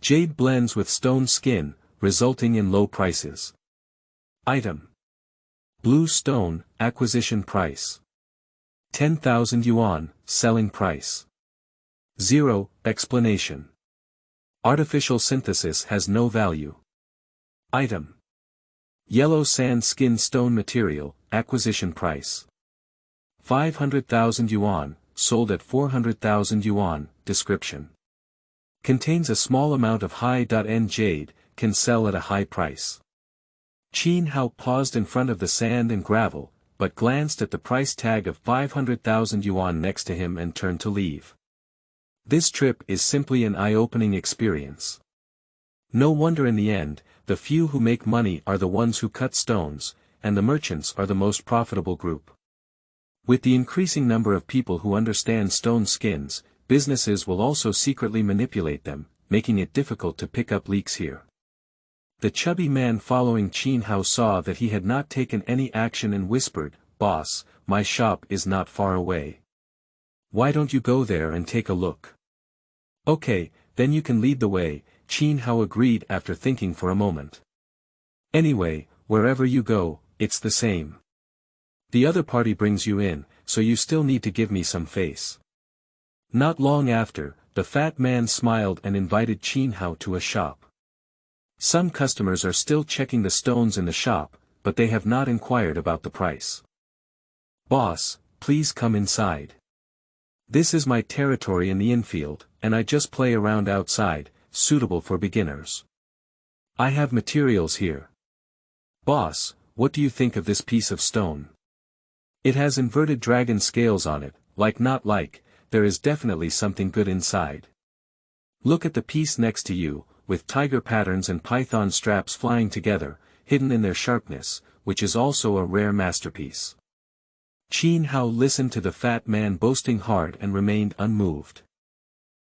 Jade blends with stone skin, resulting in low prices. Item: blue stone, acquisition price. 10,000 yuan, selling price. 0, explanation. Artificial synthesis has no value. Item: yellow sand skin stone material, acquisition price. 500,000 yuan, sold at 400,000 yuan, description. Contains a small amount of high-end jade, can sell at a high price. Qin Hao paused in front of the sand and gravel, but glanced at the price tag of 500,000 yuan next to him and turned to leave. This trip is simply an eye-opening experience. No wonder in the end, the few who make money are the ones who cut stones, and the merchants are the most profitable group. With the increasing number of people who understand stone skins, businesses will also secretly manipulate them, making it difficult to pick up leaks here. The chubby man following Qin Hao saw that he had not taken any action and whispered, "Boss, my shop is not far away. Why don't you go there and take a look?" "Okay, then you can lead the way," Qin Hao agreed after thinking for a moment. "Anyway, wherever you go, it's the same. The other party brings you in, so you still need to give me some face." Not long after, the fat man smiled and invited Qin Hao to a shop. Some customers are still checking the stones in the shop, but they have not inquired about the price. "Boss, please come inside. This is my territory in the infield, and I just play around outside, suitable for beginners. I have materials here. Boss, what do you think of this piece of stone? It has inverted dragon scales on it, not like, there is definitely something good inside. Look at the piece next to you, with tiger patterns and python straps flying together, hidden in their sharpness, which is also a rare masterpiece." Qin Hao listened to the fat man boasting hard and remained unmoved.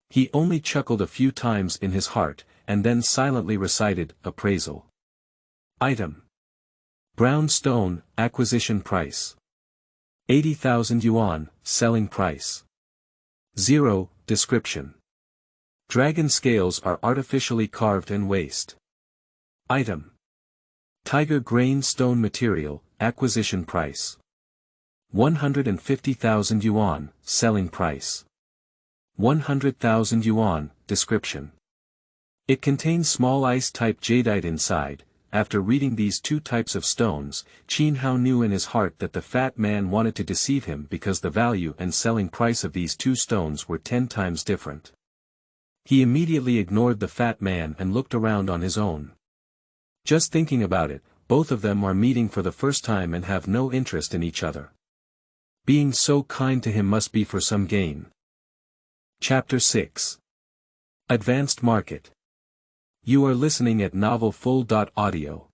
He only chuckled a few times in his heart, and then silently recited, "Appraisal. Item: brown stone, acquisition price. 80,000 yuan, selling price. 0, description. Dragon scales are artificially carved and waste. Item: tiger grain stone material, acquisition price. 150,000 yuan, selling price. 100,000 yuan, description. It contains small ice-type jadeite inside. After reading these two types of stones, Qin Hao knew in his heart that the fat man wanted to deceive him because the value and selling price of these two stones were 10 times different. He immediately ignored the fat man and looked around on his own. Just thinking about it, both of them are meeting for the first time and have no interest in each other. Being so kind to him must be for some gain. Chapter 6. Advanced Market. You are listening at novelfull.audio.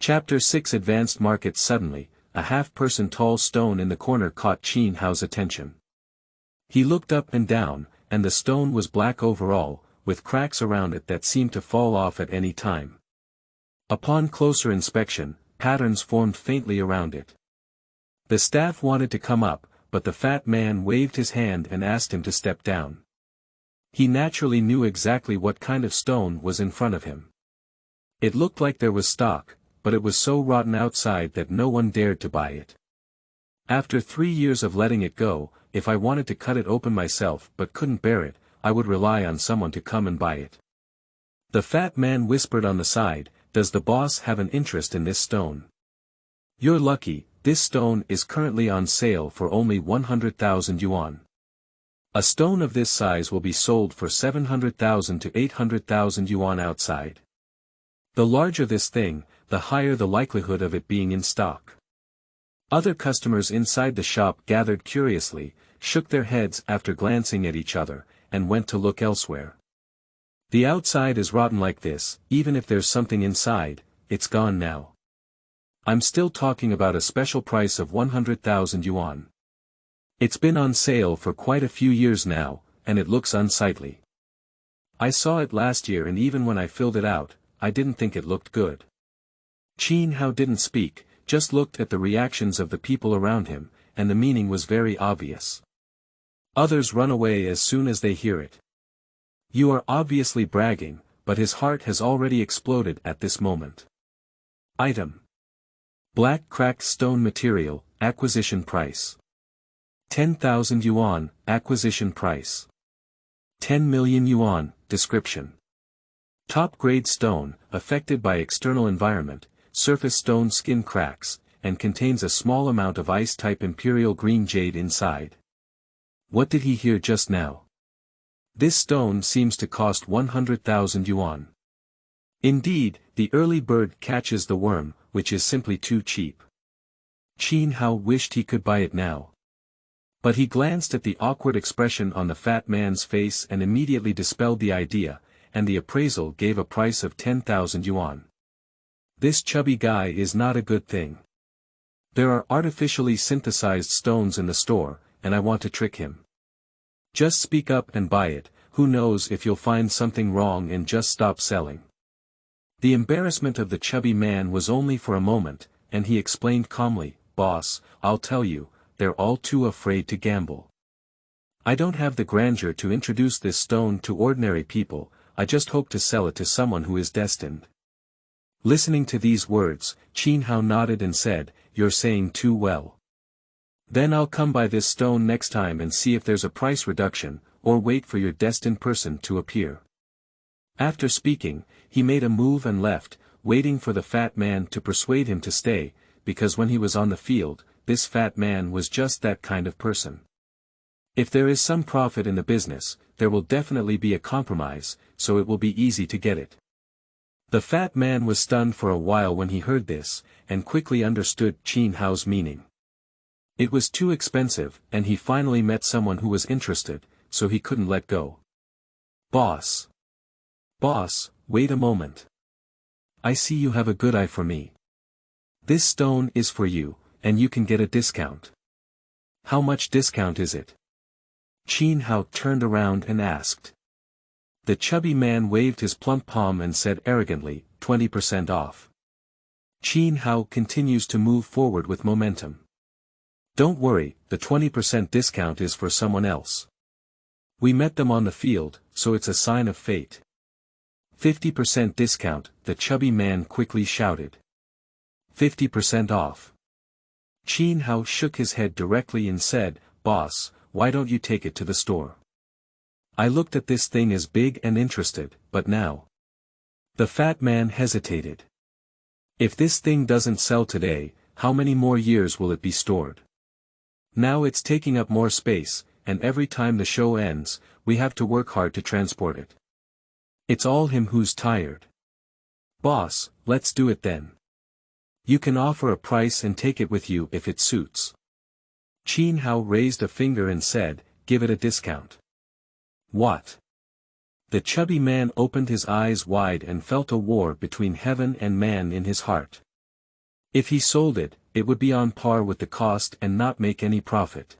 Chapter 6. Advanced Market. Suddenly, a half-person tall stone in the corner caught Qin Hao's attention. He looked up and down, and the stone was black overall, with cracks around it that seemed to fall off at any time. Upon closer inspection, patterns formed faintly around it. The staff wanted to come up, but the fat man waved his hand and asked him to step down. He naturally knew exactly what kind of stone was in front of him. It looked like there was stock, but it was so rotten outside that no one dared to buy it. After 3 years of letting it go, if I wanted to cut it open myself but couldn't bear it, I would rely on someone to come and buy it. The fat man whispered on the side, "Does the boss have an interest in this stone?" "You're lucky, this stone is currently on sale for only 100,000 yuan. A stone of this size will be sold for 700,000 to 800,000 yuan outside. The larger this thing, the higher the likelihood of it being in stock." Other customers inside the shop gathered curiously, shook their heads after glancing at each other, and went to look elsewhere. "The outside is rotten like this, even if there's something inside, it's gone now. I'm still talking about a special price of 100,000 yuan. It's been on sale for quite a few years now, and it looks unsightly. I saw it last year and even when I filled it out, I didn't think it looked good." Qin Hao didn't speak, just looked at the reactions of the people around him, and the meaning was very obvious. Others run away as soon as they hear it. You are obviously bragging, but his heart has already exploded at this moment. Item. Black cracked stone material, acquisition price. 10,000 yuan, acquisition price. 10 million yuan, description. Top-grade stone, affected by external environment, surface stone skin cracks, and contains a small amount of ice-type imperial green jade inside. What did he hear just now? This stone seems to cost 100,000 yuan. Indeed, the early bird catches the worm, which is simply too cheap. Qin Hao wished he could buy it now. But he glanced at the awkward expression on the fat man's face and immediately dispelled the idea, and the appraisal gave a price of 10,000 yuan. This chubby guy is not a good thing. There are artificially synthesized stones in the store, and I want to trick him. Just speak up and buy it, who knows if you'll find something wrong and just stop selling. The embarrassment of the chubby man was only for a moment, and he explained calmly, "Boss, I'll tell you, they're all too afraid to gamble. I don't have the grandeur to introduce this stone to ordinary people, I just hope to sell it to someone who is destined." Listening to these words, Qin Hao nodded and said, "You're saying too well. Then I'll come by this stone next time and see if there's a price reduction, or wait for your destined person to appear." After speaking, he made a move and left, waiting for the fat man to persuade him to stay, because when he was on the field, this fat man was just that kind of person. If there is some profit in the business, there will definitely be a compromise, so it will be easy to get it. The fat man was stunned for a while when he heard this, and quickly understood Qin Hao's meaning. It was too expensive, and he finally met someone who was interested, so he couldn't let go. "Boss. Boss, wait a moment. I see you have a good eye for me. This stone is for you, and you can get a discount." "How much discount is it?" Qin Hao turned around and asked. The chubby man waved his plump palm and said arrogantly, 20% off. Qin Hao continues to move forward with momentum. "Don't worry, the 20% discount is for someone else. We met them on the field, so it's a sign of fate." 50% discount, the chubby man quickly shouted. 50% off. Qin Hao shook his head directly and said, "Boss, why don't you take it to the store? I looked at this thing as big and interested, but now. The fat man hesitated. If this thing doesn't sell today, how many more years will it be stored? Now it's taking up more space, and every time the show ends, we have to work hard to transport it. It's all him who's tired. Boss, let's do it then. You can offer a price and take it with you if it suits. Qin Hao raised a finger and said, give it a discount. What? The chubby man opened his eyes wide and felt a war between heaven and man in his heart. If he sold it, it would be on par with the cost and not make any profit.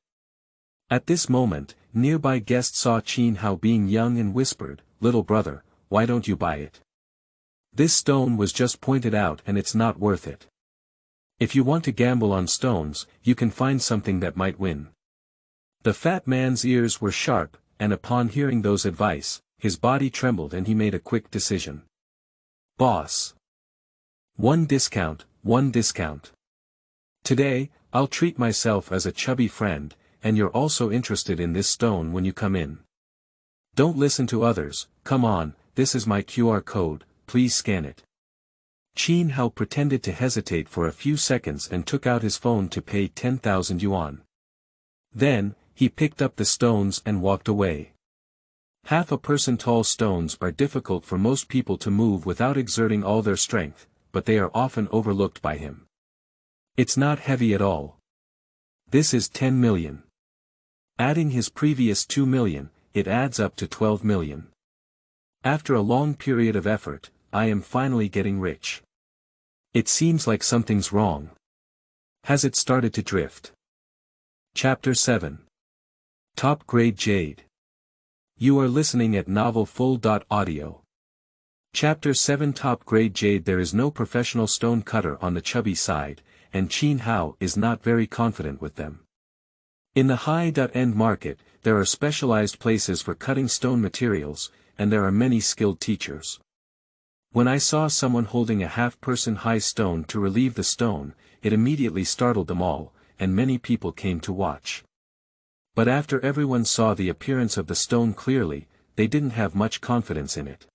At this moment, nearby guests saw Qin Hao being young and whispered, little brother, why don't you buy it? This stone was just pointed out and it's not worth it. If you want to gamble on stones, you can find something that might win. The fat man's ears were sharp, and upon hearing those advice, his body trembled and he made a quick decision. Boss. One discount. Today, I'll treat myself as a chubby friend, and you're also interested in this stone when you come in. Don't listen to others, come on, this is my QR code, please scan it. Qin Hao pretended to hesitate for a few seconds and took out his phone to pay 10,000 yuan. Then, he picked up the stones and walked away. Half a person tall stones are difficult for most people to move without exerting all their strength, but they are often overlooked by him. It's not heavy at all. This is 10 million. Adding his previous 2 million, it adds up to 12 million. After a long period of effort, I am finally getting rich. It seems like something's wrong. Has it started to drift? Chapter 7. Top Grade Jade. You are listening at novelfull.audio. Chapter 7 Top Grade Jade. There is no professional stone cutter on the chubby side, and Qin Hao is not very confident with them. In the high-end market, there are specialized places for cutting stone materials, and there are many skilled teachers. When I saw someone holding a half-person high stone to relieve the stone, it immediately startled them all, and many people came to watch. But after everyone saw the appearance of the stone clearly, they didn't have much confidence in it.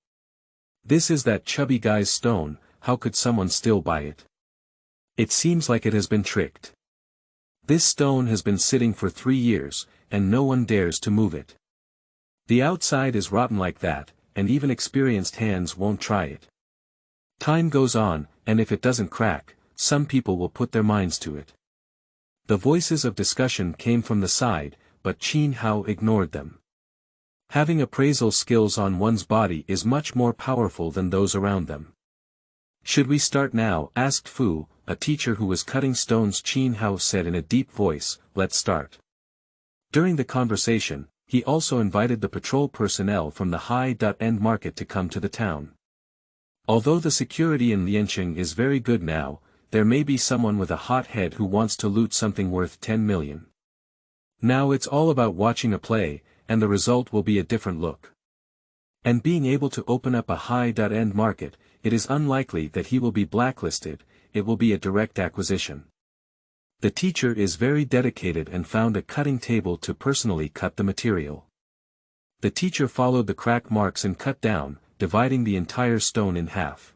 This is that chubby guy's stone, how could someone still buy it? It seems like it has been tricked. This stone has been sitting for 3 years, and no one dares to move it. The outside is rotten like that, and even experienced hands won't try it. Time goes on, and if it doesn't crack, some people will put their minds to it. The voices of discussion came from the side, but Qin Hao ignored them. Having appraisal skills on one's body is much more powerful than those around them. Should we start now? Asked Fu, a teacher who was cutting stones. Qin Hao said in a deep voice, let's start. During the conversation, he also invited the patrol personnel from the high-end market to come to the town. Although the security in Lianqing is very good now, there may be someone with a hot head who wants to loot something worth 10 million. Now it's all about watching a play, and the result will be a different look. And being able to open up a high-end market, it is unlikely that he will be blacklisted, it will be a direct acquisition. The teacher is very dedicated and found a cutting table to personally cut the material. The teacher followed the crack marks and cut down, dividing the entire stone in half.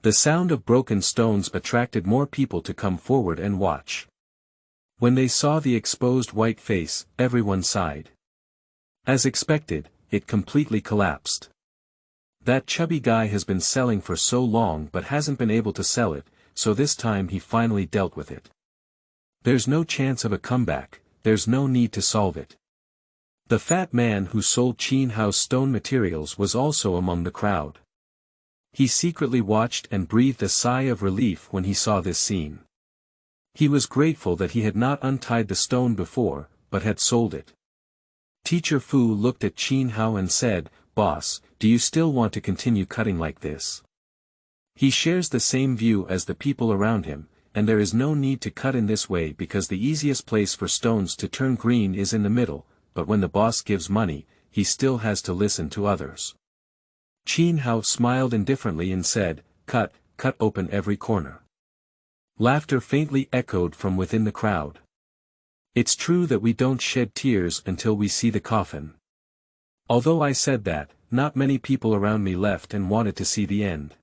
The sound of broken stones attracted more people to come forward and watch. When they saw the exposed white face, everyone sighed. As expected, it completely collapsed. That chubby guy has been selling for so long but hasn't been able to sell it, so this time he finally dealt with it. There's no chance of a comeback, there's no need to solve it. The fat man who sold Qin Hao's stone materials was also among the crowd. He secretly watched and breathed a sigh of relief when he saw this scene. He was grateful that he had not untied the stone before, but had sold it. Teacher Fu looked at Qin Hao and said, "Boss, do you still want to continue cutting like this?" He shares the same view as the people around him, and there is no need to cut in this way because the easiest place for stones to turn green is in the middle, but when the boss gives money, he still has to listen to others. Qin Hao smiled indifferently and said, cut open every corner." Laughter faintly echoed from within the crowd. It's true that we don't shed tears until we see the coffin. Although I said that, not many people around me left and wanted to see the end.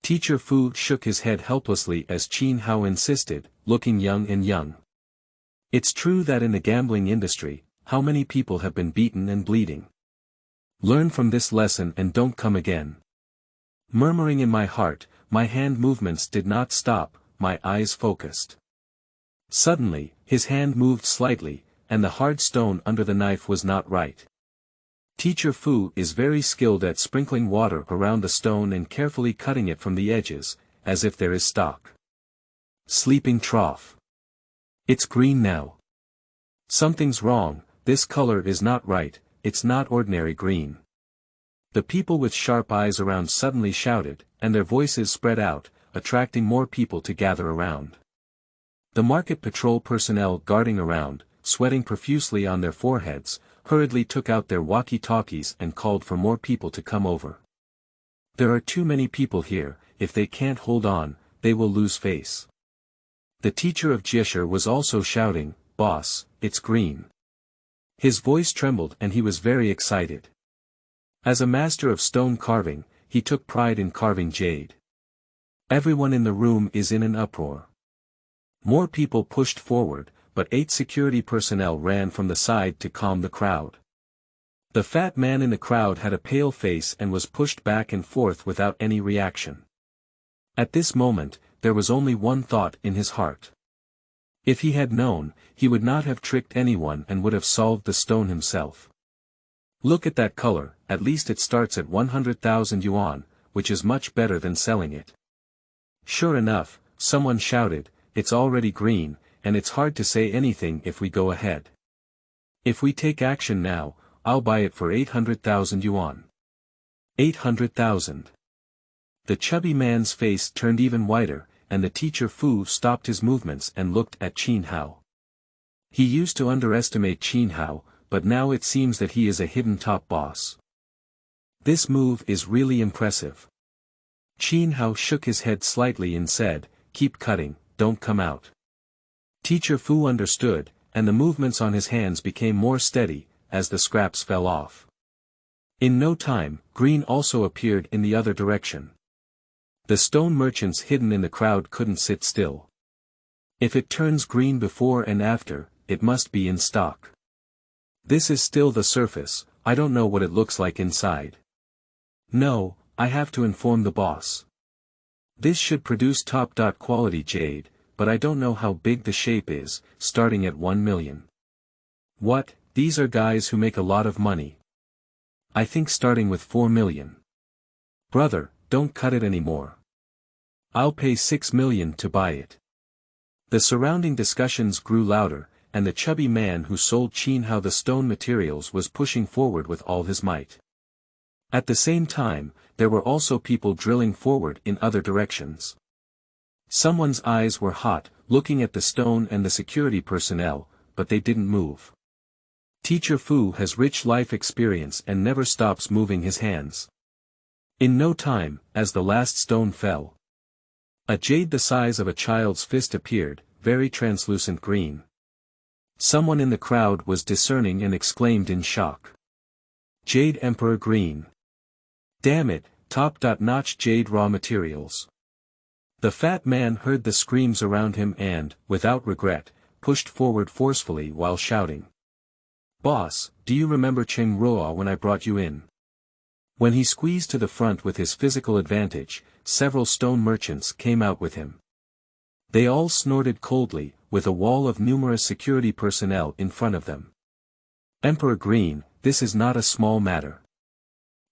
Teacher Fu shook his head helplessly as Qin Hao insisted, looking young and young. It's true that in the gambling industry, how many people have been beaten and bleeding. Learn from this lesson and don't come again. Murmuring in my heart, my hand movements did not stop, my eyes focused. Suddenly, his hand moved slightly, and the hard stone under the knife was not right. Teacher Fu is very skilled at sprinkling water around the stone and carefully cutting it from the edges, as if there is stock. Sleeping trough. It's green now. Something's wrong, this color is not right, it's not ordinary green. The people with sharp eyes around suddenly shouted, and their voices spread out, attracting more people to gather around. The market patrol personnel guarding around, sweating profusely on their foreheads, hurriedly took out their walkie-talkies and called for more people to come over. There are too many people here, if they can't hold on, they will lose face. The teacher of Jiesher was also shouting, "Boss, it's green." His voice trembled and he was very excited. As a master of stone carving, he took pride in carving jade. Everyone in the room is in an uproar. More people pushed forward, but 8 security personnel ran from the side to calm the crowd. The fat man in the crowd had a pale face and was pushed back and forth without any reaction. At this moment, there was only one thought in his heart. If he had known, he would not have tricked anyone and would have solved the stone himself. Look at that color, at least it starts at 100,000 yuan, which is much better than selling it. Sure enough, someone shouted, "It's already green, and it's hard to say anything if we go ahead. If we take action now, I'll buy it for 800,000 yuan. 800,000. The chubby man's face turned even whiter, and the teacher Fu stopped his movements and looked at Qin Hao. He used to underestimate Qin Hao, but now it seems that he is a hidden top boss. This move is really impressive. Qin Hao shook his head slightly and said, "Keep cutting, don't come out." Teacher Fu understood, and the movements on his hands became more steady, as the scraps fell off. In no time, green also appeared in the other direction. The stone merchants hidden in the crowd couldn't sit still. If it turns green before and after, it must be in stock. This is still the surface, I don't know what it looks like inside. No, I have to inform the boss. This should produce top quality jade, but I don't know how big the shape is, starting at 1 million. What, these are guys who make a lot of money. I think starting with 4 million. Brother, don't cut it anymore. I'll pay 6 million to buy it. The surrounding discussions grew louder, and the chubby man who sold Qin Hao the stone materials was pushing forward with all his might. At the same time, there were also people drilling forward in other directions. Someone's eyes were hot, looking at the stone and the security personnel, but they didn't move. Teacher Fu has rich life experience and never stops moving his hands. In no time, as the last stone fell, a jade the size of a child's fist appeared, very translucent green. Someone in the crowd was discerning and exclaimed in shock. Jade Emperor Green. Damn it, top-notch jade raw materials. The fat man heard the screams around him and, without regret, pushed forward forcefully while shouting. Boss, do you remember Cheng Roa when I brought you in? When he squeezed to the front with his physical advantage, several stone merchants came out with him. They all snorted coldly, with a wall of numerous security personnel in front of them. Emperor Green, this is not a small matter.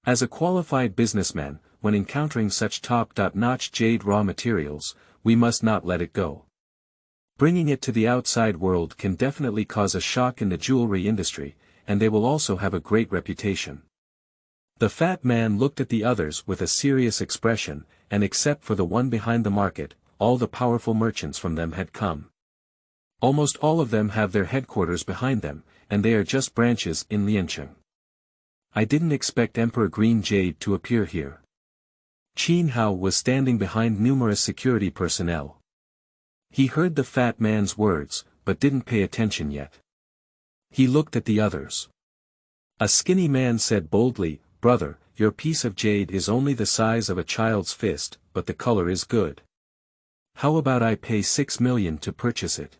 As a qualified businessman, when encountering such top-notch jade raw materials, we must not let it go. Bringing it to the outside world can definitely cause a shock in the jewelry industry, and they will also have a great reputation. The fat man looked at the others with a serious expression, and except for the one behind the market, all the powerful merchants from them had come. Almost all of them have their headquarters behind them, and they are just branches in Liancheng. I didn't expect Emperor Green Jade to appear here. Qin Hao was standing behind numerous security personnel. He heard the fat man's words, but didn't pay attention yet. He looked at the others. A skinny man said boldly, "Brother, your piece of jade is only the size of a child's fist, but the color is good. How about I pay 6 million to purchase it?"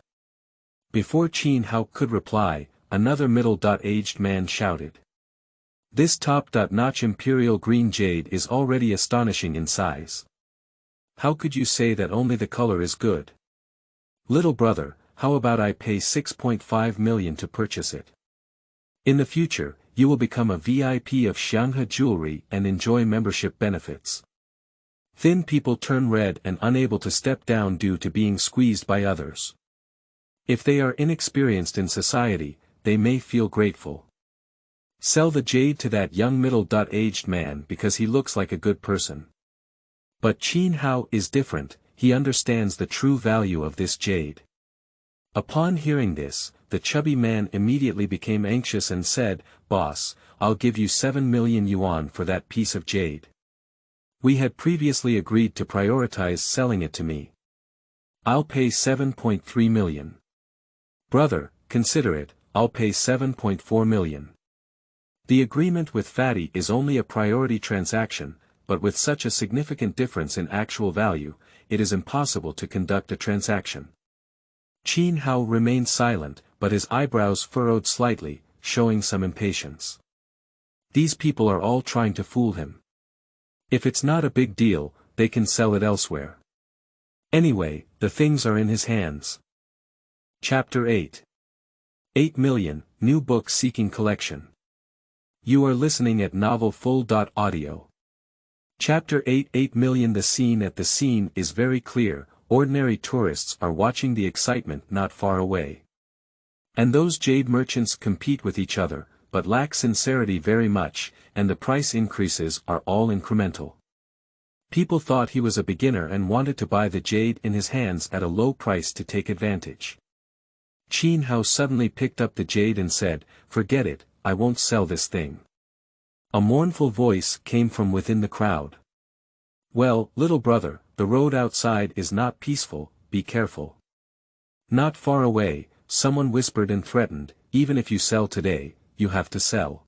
Before Qin Hao could reply, another middle-aged man shouted. "This top-notch imperial green jade is already astonishing in size. How could you say that only the color is good? Little brother, how about I pay 6.5 million to purchase it? In the future, you will become a VIP of Xianghe Jewelry and enjoy membership benefits." Thin people turn red and unable to step down due to being squeezed by others. If they are inexperienced in society, they may feel grateful. Sell the jade to that young middle-aged man because he looks like a good person. But Qin Hao is different, he understands the true value of this jade. Upon hearing this, the chubby man immediately became anxious and said, "Boss, I'll give you 7 million yuan for that piece of jade. We had previously agreed to prioritize selling it to me. I'll pay 7.3 million. Brother, consider it, I'll pay 7.4 million. The agreement with Fatty is only a priority transaction, but with such a significant difference in actual value, it is impossible to conduct a transaction." Qin Hao remained silent, but his eyebrows furrowed slightly, showing some impatience. These people are all trying to fool him. If it's not a big deal, they can sell it elsewhere. Anyway, the things are in his hands. Chapter 8. 8 million, New Book Seeking Collection. You are listening at novelfull.audio. Chapter 8. 8 million. The scene is very clear, ordinary tourists are watching the excitement not far away. And those jade merchants compete with each other, but lack sincerity very much, and the price increases are all incremental. People thought he was a beginner and wanted to buy the jade in his hands at a low price to take advantage. Qin Hao suddenly picked up the jade and said, "Forget it, I won't sell this thing." A mournful voice came from within the crowd. "Well, little brother, the road outside is not peaceful, be careful." Not far away, someone whispered and threatened, "Even if you sell today, you have to sell.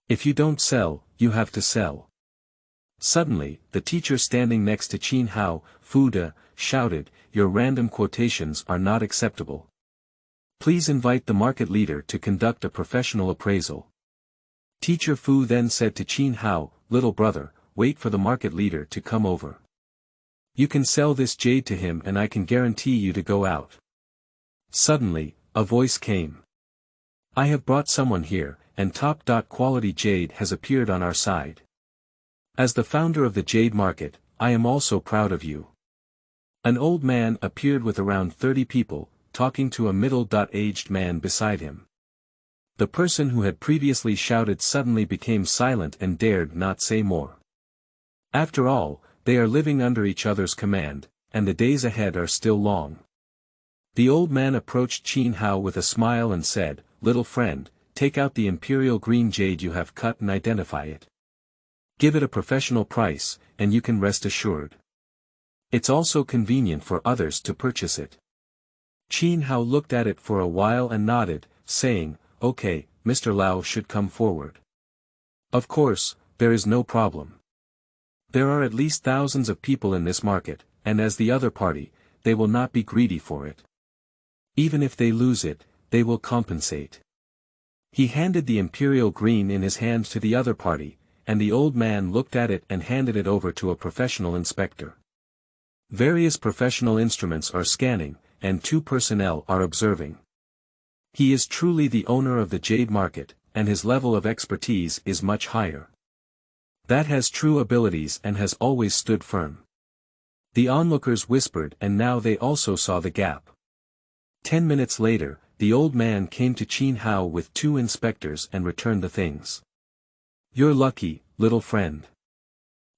If you don't sell, you have to sell." Suddenly, the teacher standing next to Qin Hao, Fuda, shouted, "Your random quotations are not acceptable. Please invite the market leader to conduct a professional appraisal." Teacher Fu then said to Qin Hao, "Little brother, wait for the market leader to come over. You can sell this jade to him and I can guarantee you to go out." Suddenly, a voice came. "I have brought someone here, and top-quality jade has appeared on our side. As the founder of the jade market, I am also proud of you." An old man appeared with around 30 people, talking to a middle-aged man beside him. The person who had previously shouted suddenly became silent and dared not say more. After all, they are living under each other's command, and the days ahead are still long. The old man approached Qin Hao with a smile and said, "Little friend, take out the imperial green jade you have cut and identify it. Give it a professional price, and you can rest assured. It's also convenient for others to purchase it." Qin Hao looked at it for a while and nodded, saying, "Okay, Mr. Lao should come forward." "Of course, there is no problem. There are at least thousands of people in this market, and as the other party, they will not be greedy for it. Even if they lose it, they will compensate." He handed the imperial green in his hand to the other party, and the old man looked at it and handed it over to a professional inspector. Various professional instruments are scanning, and 2 personnel are observing. He is truly the owner of the jade market, and his level of expertise is much higher. That has true abilities and has always stood firm. The onlookers whispered and now they also saw the gap. 10 minutes later, the old man came to Qin Hao with 2 inspectors and returned the things. "You're lucky, little friend.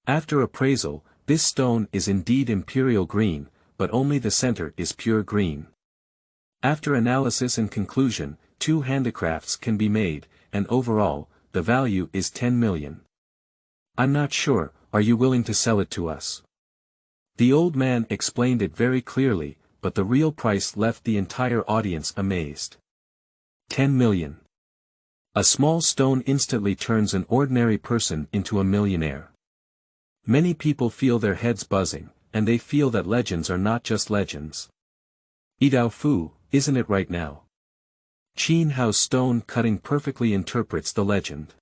After appraisal, this stone is indeed imperial green, but only the center is pure green. After analysis and conclusion, 2 handicrafts can be made, and overall, the value is 10 million. I'm not sure, are you willing to sell it to us?" The old man explained it very clearly, but the real price left the entire audience amazed. 10 million. A small stone instantly turns an ordinary person into a millionaire. Many people feel their heads buzzing, and they feel that legends are not just legends. Idao Fu, isn't it right now? Qin Hao's stone cutting perfectly interprets the legend.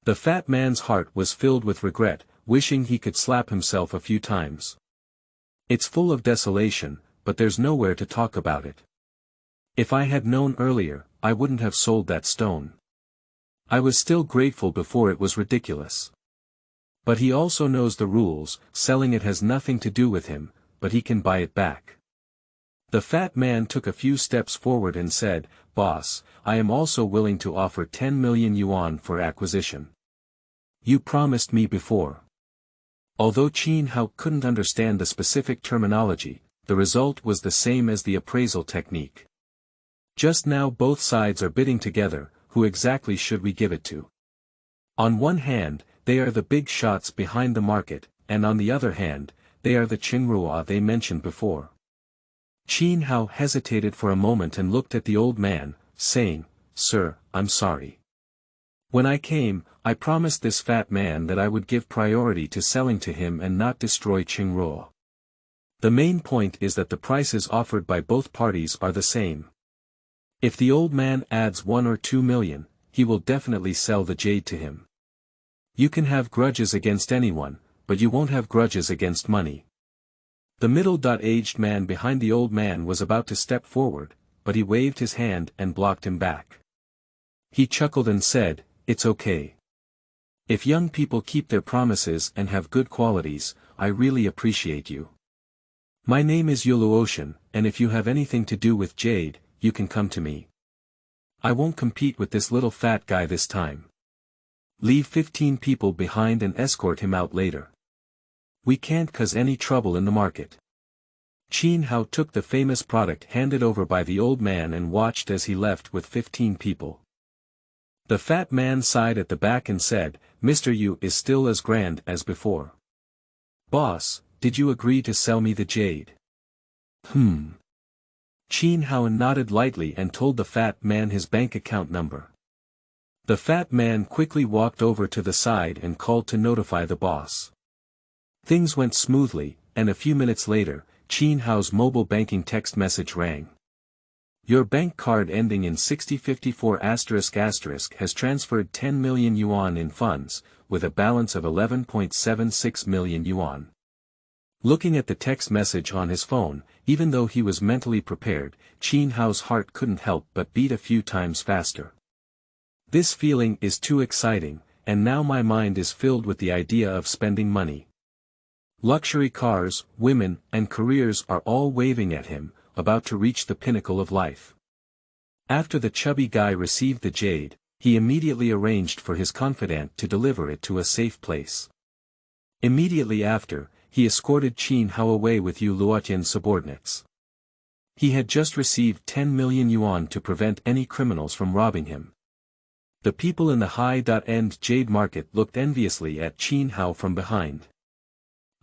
The fat man's heart was filled with regret, wishing he could slap himself a few times. It's full of desolation, but there's nowhere to talk about it. If I had known earlier, I wouldn't have sold that stone. I was still grateful before it was ridiculous. But he also knows the rules, selling it has nothing to do with him, but he can buy it back. The fat man took a few steps forward and said, "Boss, I am also willing to offer 10 million yuan for acquisition. You promised me before." Although Qin Hao couldn't understand the specific terminology, the result was the same as the appraisal technique. Just now both sides are bidding together, who exactly should we give it to? On one hand, they are the big shots behind the market, and on the other hand, they are the Qingrua they mentioned before. Qin Hao hesitated for a moment and looked at the old man, saying, "Sir, I'm sorry. When I came, I promised this fat man that I would give priority to selling to him and not destroy Qingrua. The main point is that the prices offered by both parties are the same. If the old man adds 1 or 2 million, he will definitely sell the jade to him. You can have grudges against anyone, but you won't have grudges against money." The middle-aged man behind the old man was about to step forward, but he waved his hand and blocked him back. He chuckled and said, "It's okay. If young people keep their promises and have good qualities, I really appreciate you. My name is Yuluocean, and if you have anything to do with Jade, you can come to me. I won't compete with this little fat guy this time. Leave 15 people behind and escort him out later. We can't cause any trouble in the market." Qin Hao took the famous product handed over by the old man and watched as he left with 15 people. The fat man sighed at the back and said, "Mr. Yu is still as grand as before. Boss, did you agree to sell me the jade?" Qin Hao nodded lightly and told the fat man his bank account number. The fat man quickly walked over to the side and called to notify the boss. Things went smoothly, and a few minutes later, Qin Hao's mobile banking text message rang. "Your bank card ending in 6054 *** has transferred 10 million yuan in funds, with a balance of 11.76 million yuan. Looking at the text message on his phone, even though he was mentally prepared, Qin Hao's heart couldn't help but beat a few times faster. This feeling is too exciting, and now my mind is filled with the idea of spending money. Luxury cars, women, and careers are all waving at him, about to reach the pinnacle of life." After the chubby guy received the jade, he immediately arranged for his confidant to deliver it to a safe place. Immediately after, he escorted Qin Hao away with Yu Luotian's subordinates. He had just received 10 million yuan to prevent any criminals from robbing him. The people in the high-end jade market looked enviously at Qin Hao from behind.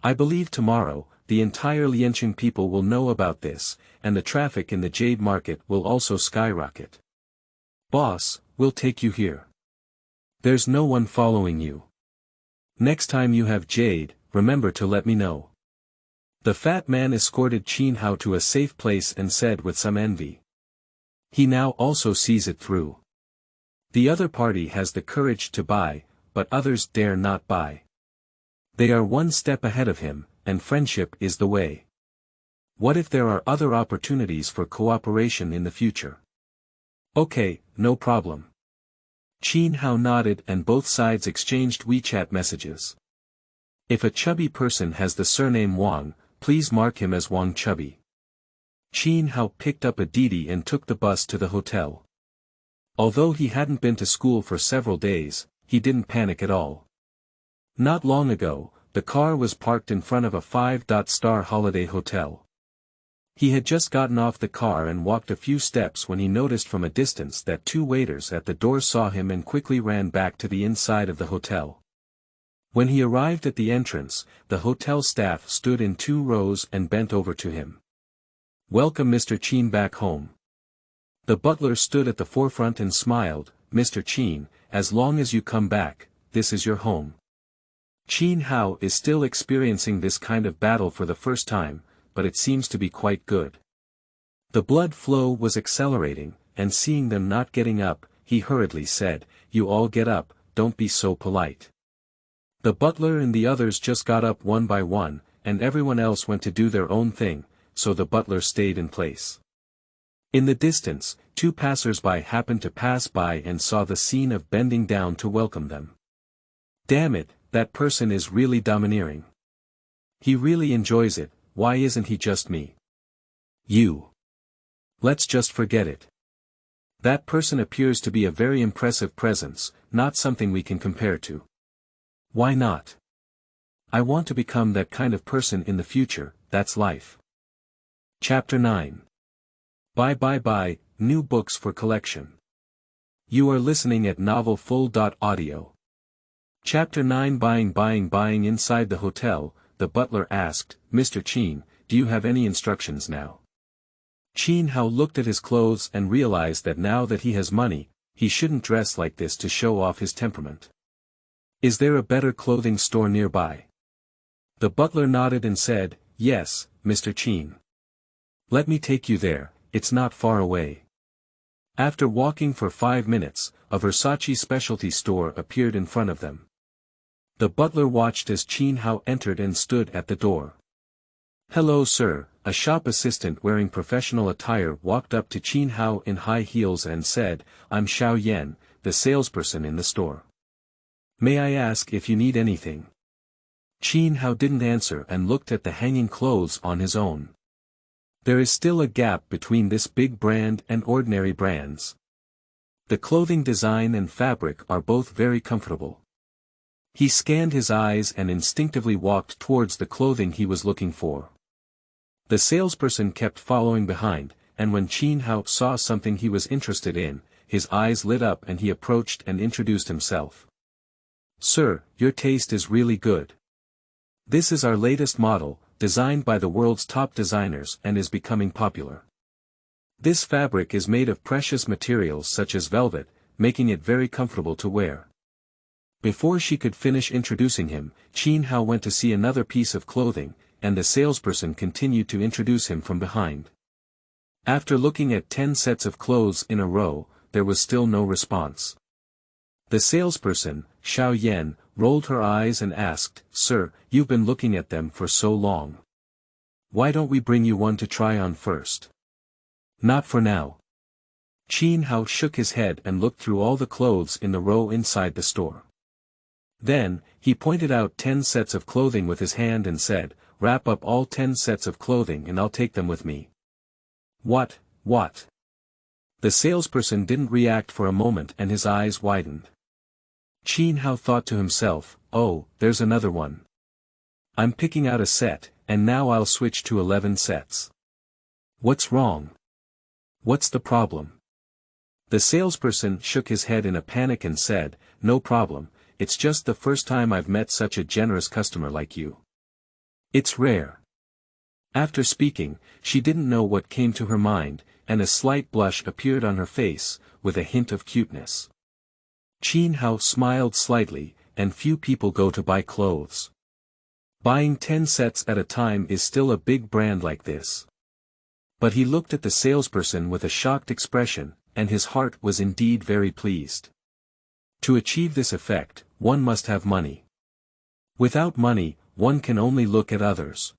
I believe tomorrow, the entire Lianqing people will know about this, and the traffic in the jade market will also skyrocket. "Boss, we'll take you here. There's no one following you. Next time you have jade, remember to let me know." The fat man escorted Qin Hao to a safe place and said with some envy. He now also sees it through. The other party has the courage to buy, but others dare not buy. They are one step ahead of him, and friendship is the way. What if there are other opportunities for cooperation in the future? Okay, no problem. Qin Hao nodded and both sides exchanged WeChat messages. If a chubby person has the surname Wang, please mark him as Wang Chubby. Qin Hao picked up a Didi and took the bus to the hotel. Although he hadn't been to school for several days, he didn't panic at all. Not long ago, the car was parked in front of a 5-star holiday hotel. He had just gotten off the car and walked a few steps when he noticed from a distance that 2 waiters at the door saw him and quickly ran back to the inside of the hotel. When he arrived at the entrance, the hotel staff stood in 2 rows and bent over to him. "Welcome Mr. Qin back home." The butler stood at the forefront and smiled, Mr. Qin, as long as you come back, this is your home. Qin Hao is still experiencing this kind of battle for the first time, but it seems to be quite good. The blood flow was accelerating, and seeing them not getting up, he hurriedly said, "You all get up, don't be so polite." The butler and the others just got up one by one, and everyone else went to do their own thing, so the butler stayed in place. In the distance, two passers-by happened to pass by and saw the scene of bending down to welcome them. Damn it, that person is really domineering. He really enjoys it, why isn't he just me? You. Let's just forget it. That person appears to be a very impressive presence, not something we can compare to. Why not? I want to become that kind of person in the future, that's life. Chapter 9. Bye, new books for collection. You are listening at novelfull.audio. Chapter 9. Buying inside the hotel, the butler asked, "Mr. Qin, do you have any instructions now?" Qin Hao looked at his clothes and realized that now that he has money, he shouldn't dress like this to show off his temperament. Is there a better clothing store nearby? The butler nodded and said, "Yes, Mr. Qin. Let me take you there, it's not far away." After walking for 5 minutes, a Versace specialty store appeared in front of them. The butler watched as Qin Hao entered and stood at the door. "Hello sir," a shop assistant wearing professional attire walked up to Qin Hao in high heels and said, "I'm Xiao Yan, the salesperson in the store. May I ask if you need anything?" Qin Hao didn't answer and looked at the hanging clothes on his own. There is still a gap between this big brand and ordinary brands. The clothing design and fabric are both very comfortable. He scanned his eyes and instinctively walked towards the clothing he was looking for. The salesperson kept following behind, and when Qin Hao saw something he was interested in, his eyes lit up and he approached and introduced himself. "Sir, your taste is really good. This is our latest model, designed by the world's top designers and is becoming popular. This fabric is made of precious materials such as velvet, making it very comfortable to wear." Before she could finish introducing him, Qin Hao went to see another piece of clothing, and the salesperson continued to introduce him from behind. After looking at 10 sets of clothes in a row, there was still no response. The salesperson, Xiao Yan, rolled her eyes and asked, "Sir, you've been looking at them for so long. Why don't we bring you one to try on first?" "Not for now." Qin Hao shook his head and looked through all the clothes in the row inside the store. Then, he pointed out 10 sets of clothing with his hand and said, "Wrap up all 10 sets of clothing and I'll take them with me." What? The salesperson didn't react for a moment and his eyes widened. Qin Hao thought to himself, "Oh, there's another one. I'm picking out a set, and now I'll switch to 11 sets. What's wrong? What's the problem?" The salesperson shook his head in a panic and said, "No problem, it's just the first time I've met such a generous customer like you. It's rare." After speaking, she didn't know what came to her mind, and a slight blush appeared on her face, with a hint of cuteness. Qin Hao smiled slightly, and few people go to buy clothes. Buying 10 sets at a time is still a big brand like this. But he looked at the salesperson with a shocked expression, and his heart was indeed very pleased. To achieve this effect, one must have money. Without money, one can only look at others.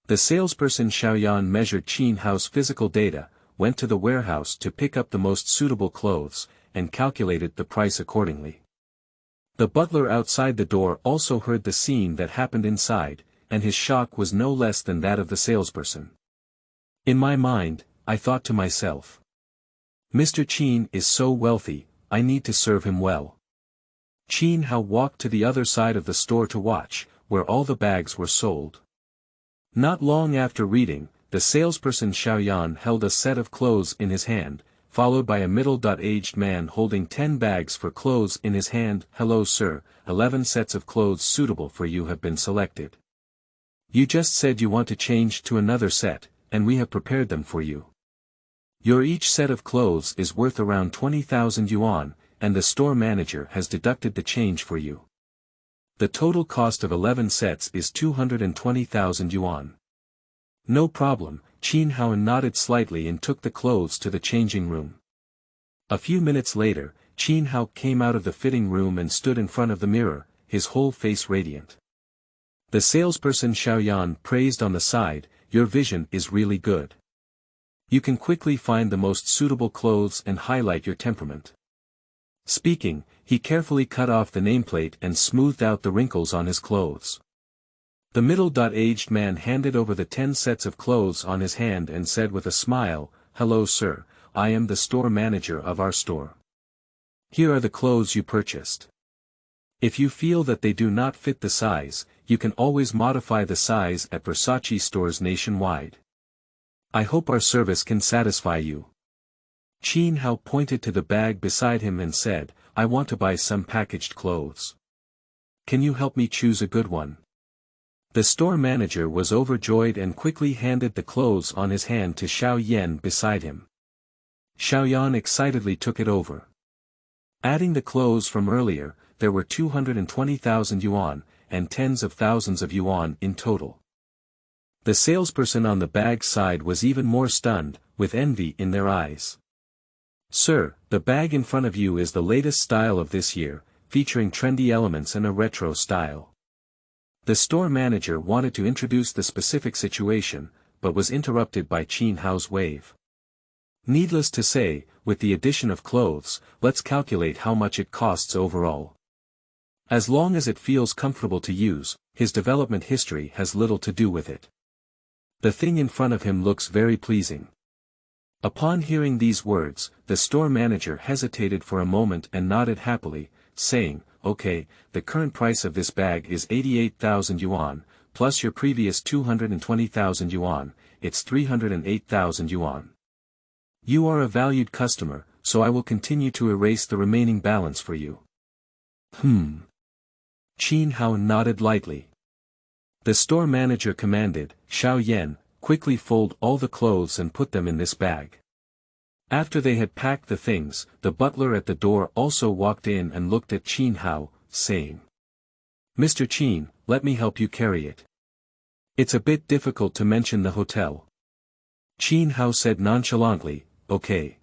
The salesperson Xiaoyan measured Qin Hao's physical data, went to the warehouse to pick up the most suitable clothes, and calculated the price accordingly. The butler outside the door also heard the scene that happened inside, and his shock was no less than that of the salesperson. In my mind, I thought to myself, "Mr. Qin is so wealthy, I need to serve him well." Qin Hao walked to the other side of the store to watch, where all the bags were sold. Not long after reading, the salesperson Xiaoyan held a set of clothes in his hand, followed by a middle-aged man holding 10 bags for clothes in his hand. "Hello sir, 11 sets of clothes suitable for you have been selected. You just said you want to change to another set, and we have prepared them for you. Your each set of clothes is worth around 20,000 yuan, and the store manager has deducted the change for you. The total cost of 11 sets is 220,000 yuan. No problem, Qin Hao nodded slightly and took the clothes to the changing room. A few minutes later, Qin Hao came out of the fitting room and stood in front of the mirror, his whole face radiant. The salesperson Xiaoyan praised on the side, "Your vision is really good. You can quickly find the most suitable clothes and highlight your temperament." Speaking, he carefully cut off the nameplate and smoothed out the wrinkles on his clothes. The middle-aged man handed over the 10 sets of clothes on his hand and said with a smile, "Hello sir, I am the store manager of our store. Here are the clothes you purchased. If you feel that they do not fit the size, you can always modify the size at Versace stores nationwide. I hope our service can satisfy you." Qin Hao pointed to the bag beside him and said, "I want to buy some packaged clothes. Can you help me choose a good one?" The store manager was overjoyed and quickly handed the clothes on his hand to Xiao Yan beside him. Xiaoyan excitedly took it over. Adding the clothes from earlier, there were 220,000 yuan, and tens of thousands of yuan in total. The salesperson on the bag side was even more stunned, with envy in their eyes. "Sir, the bag in front of you is the latest style of this year, featuring trendy elements and a retro style." The store manager wanted to introduce the specific situation, but was interrupted by Qin Hao's wave. "Needless to say, with the addition of clothes, let's calculate how much it costs overall. As long as it feels comfortable to use, his development history has little to do with it. The thing in front of him looks very pleasing." Upon hearing these words, the store manager hesitated for a moment and nodded happily, saying, "Okay, the current price of this bag is 88,000 yuan, plus your previous 220,000 yuan, it's 308,000 yuan. You are a valued customer, so I will continue to erase the remaining balance for you." Qin Hao nodded lightly. The store manager commanded, "Xiao Yan, quickly fold all the clothes and put them in this bag." After they had packed the things, the butler at the door also walked in and looked at Qin Hao, saying, "Mr. Qin, let me help you carry it. It's a bit difficult to mention the hotel." Qin Hao said nonchalantly, "Okay."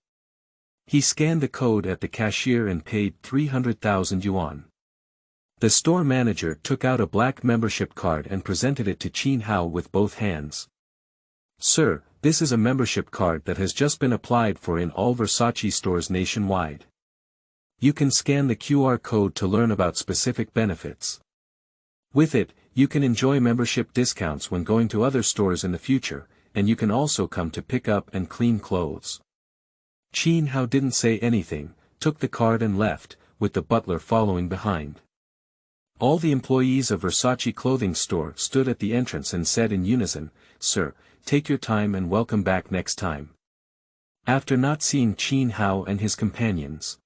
He scanned the code at the cashier and paid 300,000 yuan. The store manager took out a black membership card and presented it to Qin Hao with both hands. "Sir, this is a membership card that has just been applied for in all Versace stores nationwide. You can scan the QR code to learn about specific benefits. With it, you can enjoy membership discounts when going to other stores in the future, and you can also come to pick up and clean clothes." Qin Hao didn't say anything, took the card and left, with the butler following behind. All the employees of Versace clothing store stood at the entrance and said in unison, "Sir, take your time and welcome back next time." After not seeing Qin Hao and his companions,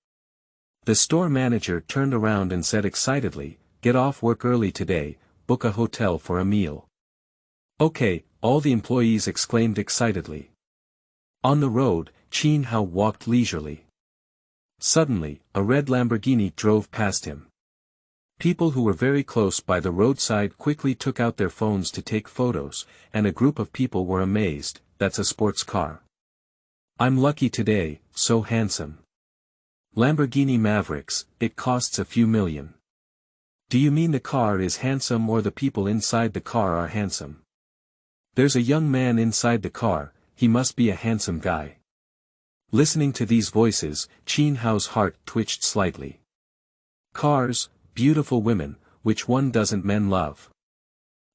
the store manager turned around and said excitedly, "Get off work early today, book a hotel for a meal." "Okay," all the employees exclaimed excitedly. On the road, Qin Hao walked leisurely. Suddenly, a red Lamborghini drove past him. People who were very close by the roadside quickly took out their phones to take photos, and a group of people were amazed, "That's a sports car. I'm lucky today, so handsome. Lamborghini Mavericks, it costs a few million." "Do you mean the car is handsome or the people inside the car are handsome?" "There's a young man inside the car, he must be a handsome guy." Listening to these voices, Qin Hao's heart twitched slightly. Cars, beautiful women, which one doesn't men love?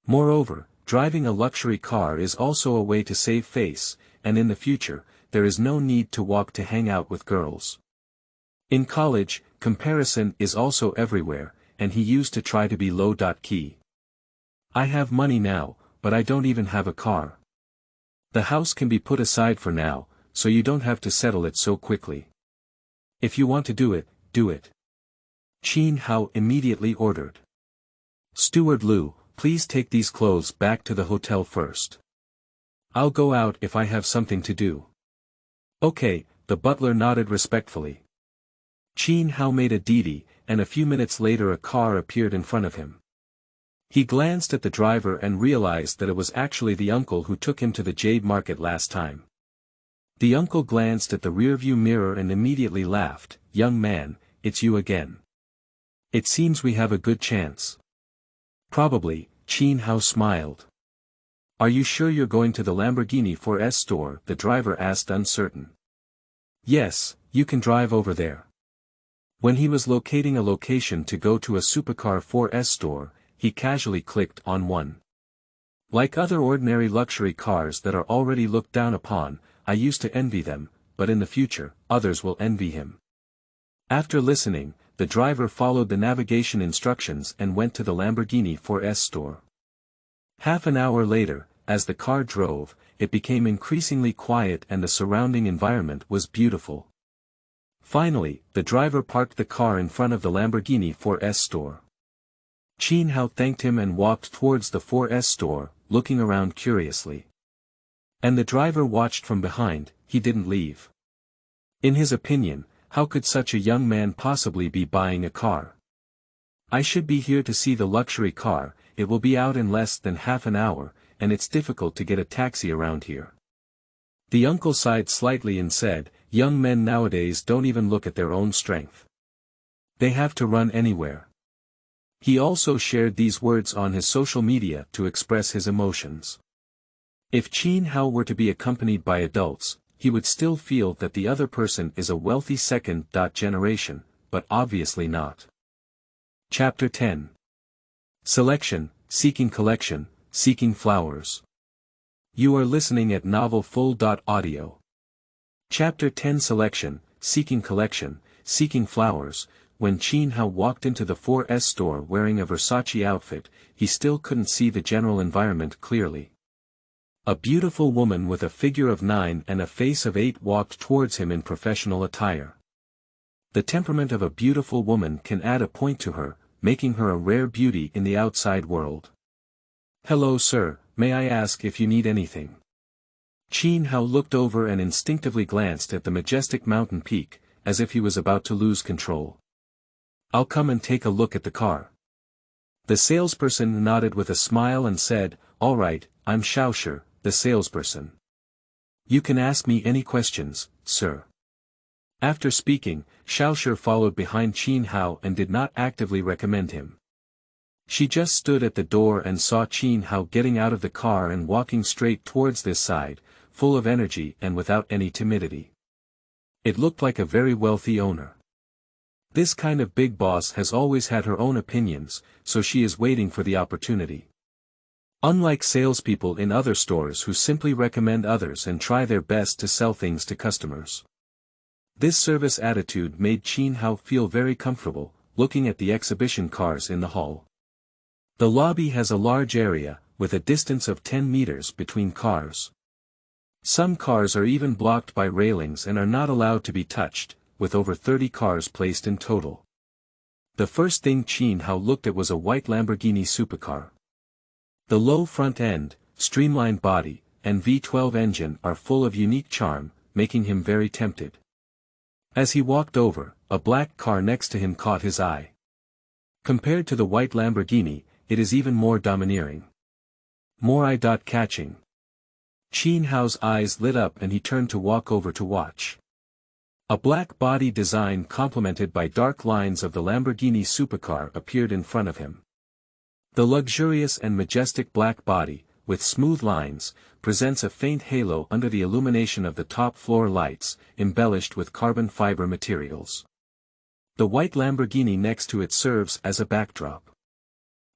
Moreover, driving a luxury car is also a way to save face, and in the future, there is no need to walk to hang out with girls. In college, comparison is also everywhere, and he used to try to be low-key. "I have money now, but I don't even have a car. The house can be put aside for now, so you don't have to settle it so quickly. If you want to do it, do it." Qin Hao immediately ordered. "Steward Liu, please take these clothes back to the hotel first. I'll go out if I have something to do." Okay, the butler nodded respectfully. Qin Hao made a deedee, and a few minutes later a car appeared in front of him. He glanced at the driver and realized that it was actually the uncle who took him to the Jade market last time. The uncle glanced at the rearview mirror and immediately laughed. "Young man, it's you again. It seems we have a good chance." "Probably," Qin Hao smiled. "Are you sure you're going to the Lamborghini 4S store?" the driver asked uncertain. "Yes, you can drive over there." When he was locating a location to go to a supercar 4S store, he casually clicked on one. "Like other ordinary luxury cars that are already looked down upon, I used to envy them, but in the future, others will envy him." After listening, the driver followed the navigation instructions and went to the Lamborghini 4S store. Half an hour later, as the car drove, it became increasingly quiet and the surrounding environment was beautiful. Finally, the driver parked the car in front of the Lamborghini 4S store. Qin Hao thanked him and walked towards the 4S store, looking around curiously. And the driver watched from behind. He didn't leave. In his opinion, how could such a young man possibly be buying a car? "I should be here to see the luxury car, it will be out in less than half an hour, and it's difficult to get a taxi around here." The uncle sighed slightly and said, "Young men nowadays don't even look at their own strength. They have to run anywhere." He also shared these words on his social media to express his emotions. If Qin Hao were to be accompanied by adults, he would still feel that the other person is a wealthy second generation, but obviously not. Chapter 10. Selection, Seeking Collection, Seeking Flowers. You are listening at novelfull.audio. Chapter 10 Selection, Seeking Collection, Seeking Flowers. When Qin Hao walked into the 4S store wearing a Versace outfit, he still couldn't see the general environment clearly. A beautiful woman with a figure of 9 and a face of 8 walked towards him in professional attire. The temperament of a beautiful woman can add a point to her, making her a rare beauty in the outside world. "Hello sir, may I ask if you need anything?" Qin Hao looked over and instinctively glanced at the majestic mountain peak, as if he was about to lose control. "I'll come and take a look at the car." The salesperson nodded with a smile and said, "All right, I'm Xiaoshi, the salesperson. You can ask me any questions, sir." After speaking, Xiaoshi followed behind Qin Hao and did not actively recommend him. She just stood at the door and saw Qin Hao getting out of the car and walking straight towards this side, full of energy and without any timidity. It looked like a very wealthy owner. This kind of big boss has always had her own opinions, so she is waiting for the opportunity. Unlike salespeople in other stores who simply recommend others and try their best to sell things to customers. This service attitude made Qin Hao feel very comfortable, looking at the exhibition cars in the hall. The lobby has a large area, with a distance of 10 meters between cars. Some cars are even blocked by railings and are not allowed to be touched, with over 30 cars placed in total. The first thing Qin Hao looked at was a white Lamborghini supercar. The low front end, streamlined body, and V12 engine are full of unique charm, making him very tempted. As he walked over, a black car next to him caught his eye. Compared to the white Lamborghini, it is even more domineering. More eye-catching. Qin Hao's eyes lit up and he turned to walk over to watch. A black body design complemented by dark lines of the Lamborghini supercar appeared in front of him. The luxurious and majestic black body, with smooth lines, presents a faint halo under the illumination of the top floor lights, embellished with carbon fiber materials. The white Lamborghini next to it serves as a backdrop.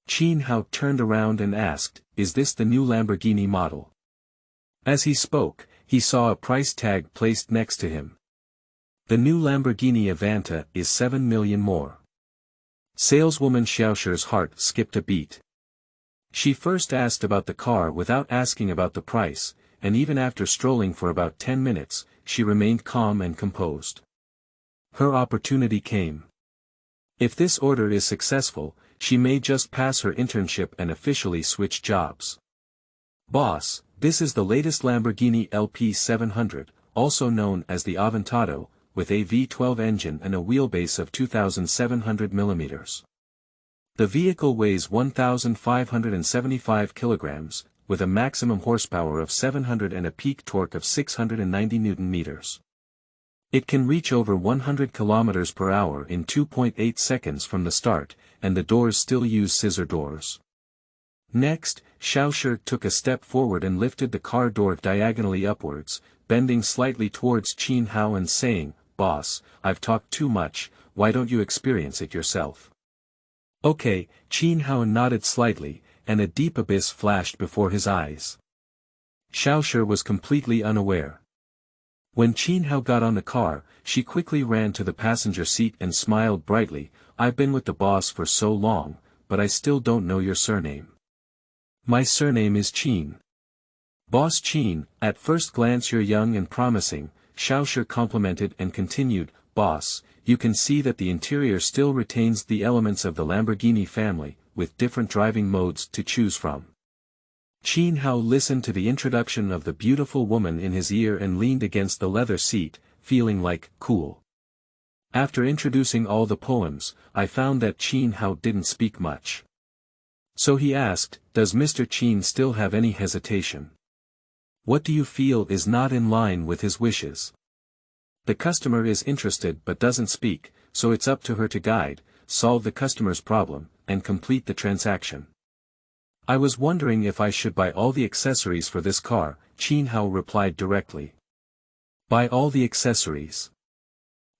Qin Hao turned around and asked, "Is this the new Lamborghini model?" As he spoke, he saw a price tag placed next to him. The new Lamborghini Avanta is 7 million more. Saleswoman Xiaoshi's heart skipped a beat. She first asked about the car without asking about the price, and even after strolling for about 10 minutes, she remained calm and composed. Her opportunity came. If this order is successful, she may just pass her internship and officially switch jobs. "Boss, this is the latest Lamborghini LP700, also known as the Aventado, with a V12 engine and a wheelbase of 2,700 mm. The vehicle weighs 1,575 kilograms, with a maximum horsepower of 700 and a peak torque of 690 Nm. It can reach over 100 km per hour in 2.8 seconds from the start, and the doors still use scissor doors. Next, Xiaoshi took a step forward and lifted the car door diagonally upwards, bending slightly towards Qin Hao and saying, "Boss, I've talked too much, why don't you experience it yourself?" Okay, Qin Hao nodded slightly, and a deep abyss flashed before his eyes. Xiaoshi was completely unaware. When Qin Hao got on the car, she quickly ran to the passenger seat and smiled brightly, "I've been with the boss for so long, but I still don't know your surname." "My surname is Qin." "Boss Qin, at first glance you're young and promising," Xiaoshi complimented and continued, "Boss, you can see that the interior still retains the elements of the Lamborghini family, with different driving modes to choose from." Qin Hao listened to the introduction of the beautiful woman in his ear and leaned against the leather seat, feeling like, cool. After introducing all the poems, I found that Qin Hao didn't speak much. So he asked, "Does Mr. Qin still have any hesitation? What do you feel is not in line with his wishes?" The customer is interested but doesn't speak, so it's up to her to guide, solve the customer's problem, and complete the transaction. "I was wondering if I should buy all the accessories for this car," Qin Hao replied directly. "Buy all the accessories?"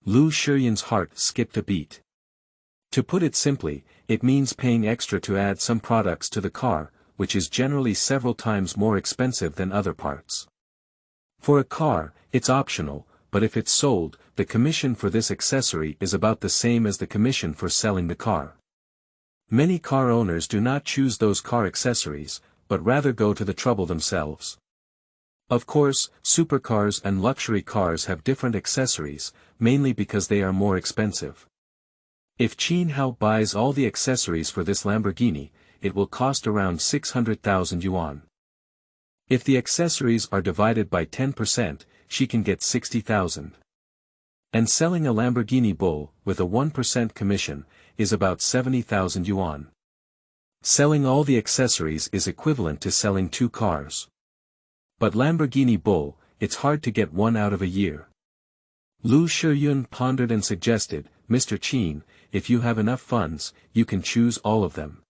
Lu Shiyun's heart skipped a beat. To put it simply, it means paying extra to add some products to the car, which is generally several times more expensive than other parts. For a car, it's optional, but if it's sold, the commission for this accessory is about the same as the commission for selling the car. Many car owners do not choose those car accessories, but rather go to the trouble themselves. Of course, supercars and luxury cars have different accessories, mainly because they are more expensive. If Qin Hao buys all the accessories for this Lamborghini, it will cost around 600,000 yuan. If the accessories are divided by 10%, she can get 60,000. And selling a Lamborghini Bull, with a 1% commission, is about 70,000 yuan. Selling all the accessories is equivalent to selling 2 cars. But Lamborghini Bull, it's hard to get one out of a year. Lu Shiyun pondered and suggested, "Mr. Qin, if you have enough funds, you can choose all of them.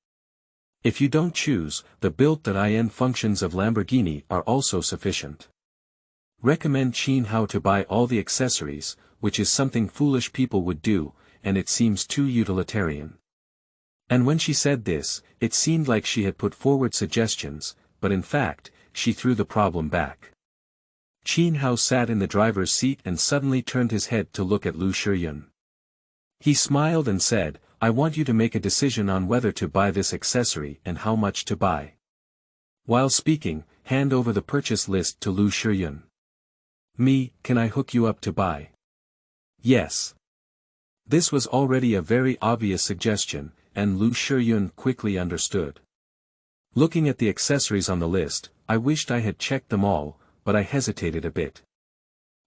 If you don't choose, the built-in functions of Lamborghini are also sufficient. Recommend Qin Hao to buy all the accessories, which is something foolish people would do, and it seems too utilitarian." And when she said this, it seemed like she had put forward suggestions, but in fact, she threw the problem back. Qin Hao sat in the driver's seat and suddenly turned his head to look at Lu Shiyun. He smiled and said, "I want you to make a decision on whether to buy this accessory and how much to buy. While speaking, hand over the purchase list to Lu Shiyun." "Me, can I hook you up to buy?" "Yes." This was already a very obvious suggestion, and Lu Shiyun quickly understood. Looking at the accessories on the list, I wished I had checked them all, but I hesitated a bit.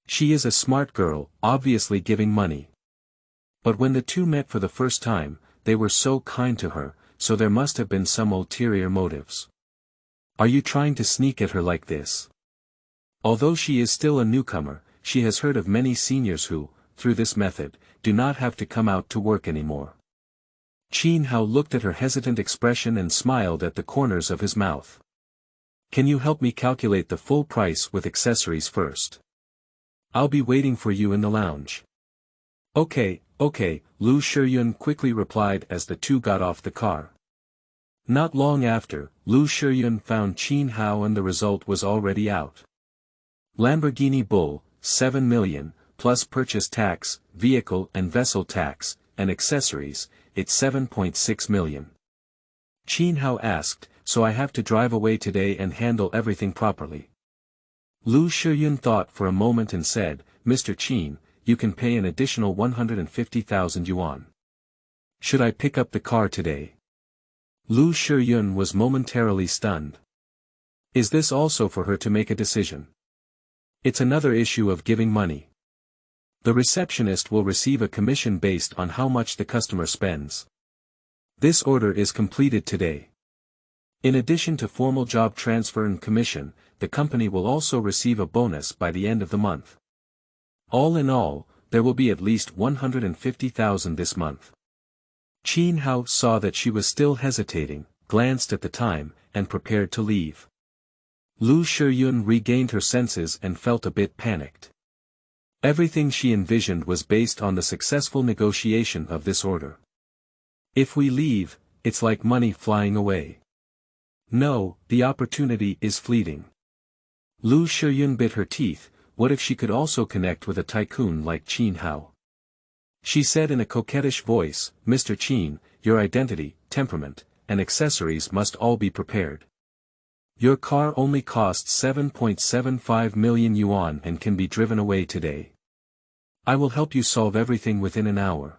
She is a smart girl, obviously giving money. But when the two met for the first time, they were so kind to her, so there must have been some ulterior motives. Are you trying to sneak at her like this? Although she is still a newcomer, she has heard of many seniors who, through this method, do not have to come out to work anymore. Qin Hao looked at her hesitant expression and smiled at the corners of his mouth. "Can you help me calculate the full price with accessories first? I'll be waiting for you in the lounge." Okay, Lu Shiyun quickly replied as the two got off the car. Not long after, Lu Shiyun found Qin Hao and the result was already out. Lamborghini Bull, 7 million, plus purchase tax, vehicle and vessel tax, and accessories, it's 7.6 million. Qin Hao asked, "So I have to drive away today and handle everything properly?" Lu Shiyun thought for a moment and said, "Mr. Qin, you can pay an additional 150,000 yuan. Should I pick up the car today?" Lu Shiyun was momentarily stunned. Is this also for her to make a decision? It's another issue of giving money. The receptionist will receive a commission based on how much the customer spends. This order is completed today. In addition to formal job transfer and commission, the company will also receive a bonus by the end of the month. All in all, there will be at least 150,000 this month. Qin Hao saw that she was still hesitating, glanced at the time, and prepared to leave. Lu Shiyun regained her senses and felt a bit panicked. Everything she envisioned was based on the successful negotiation of this order. If we leave, it's like money flying away. No, the opportunity is fleeting. Lu Shiyun bit her teeth. What if she could also connect with a tycoon like Qin Hao? She said in a coquettish voice, Mr. Qin, your identity, temperament, and accessories must all be prepared. Your car only costs 7.75 million yuan and can be driven away today. I will help you solve everything within an hour.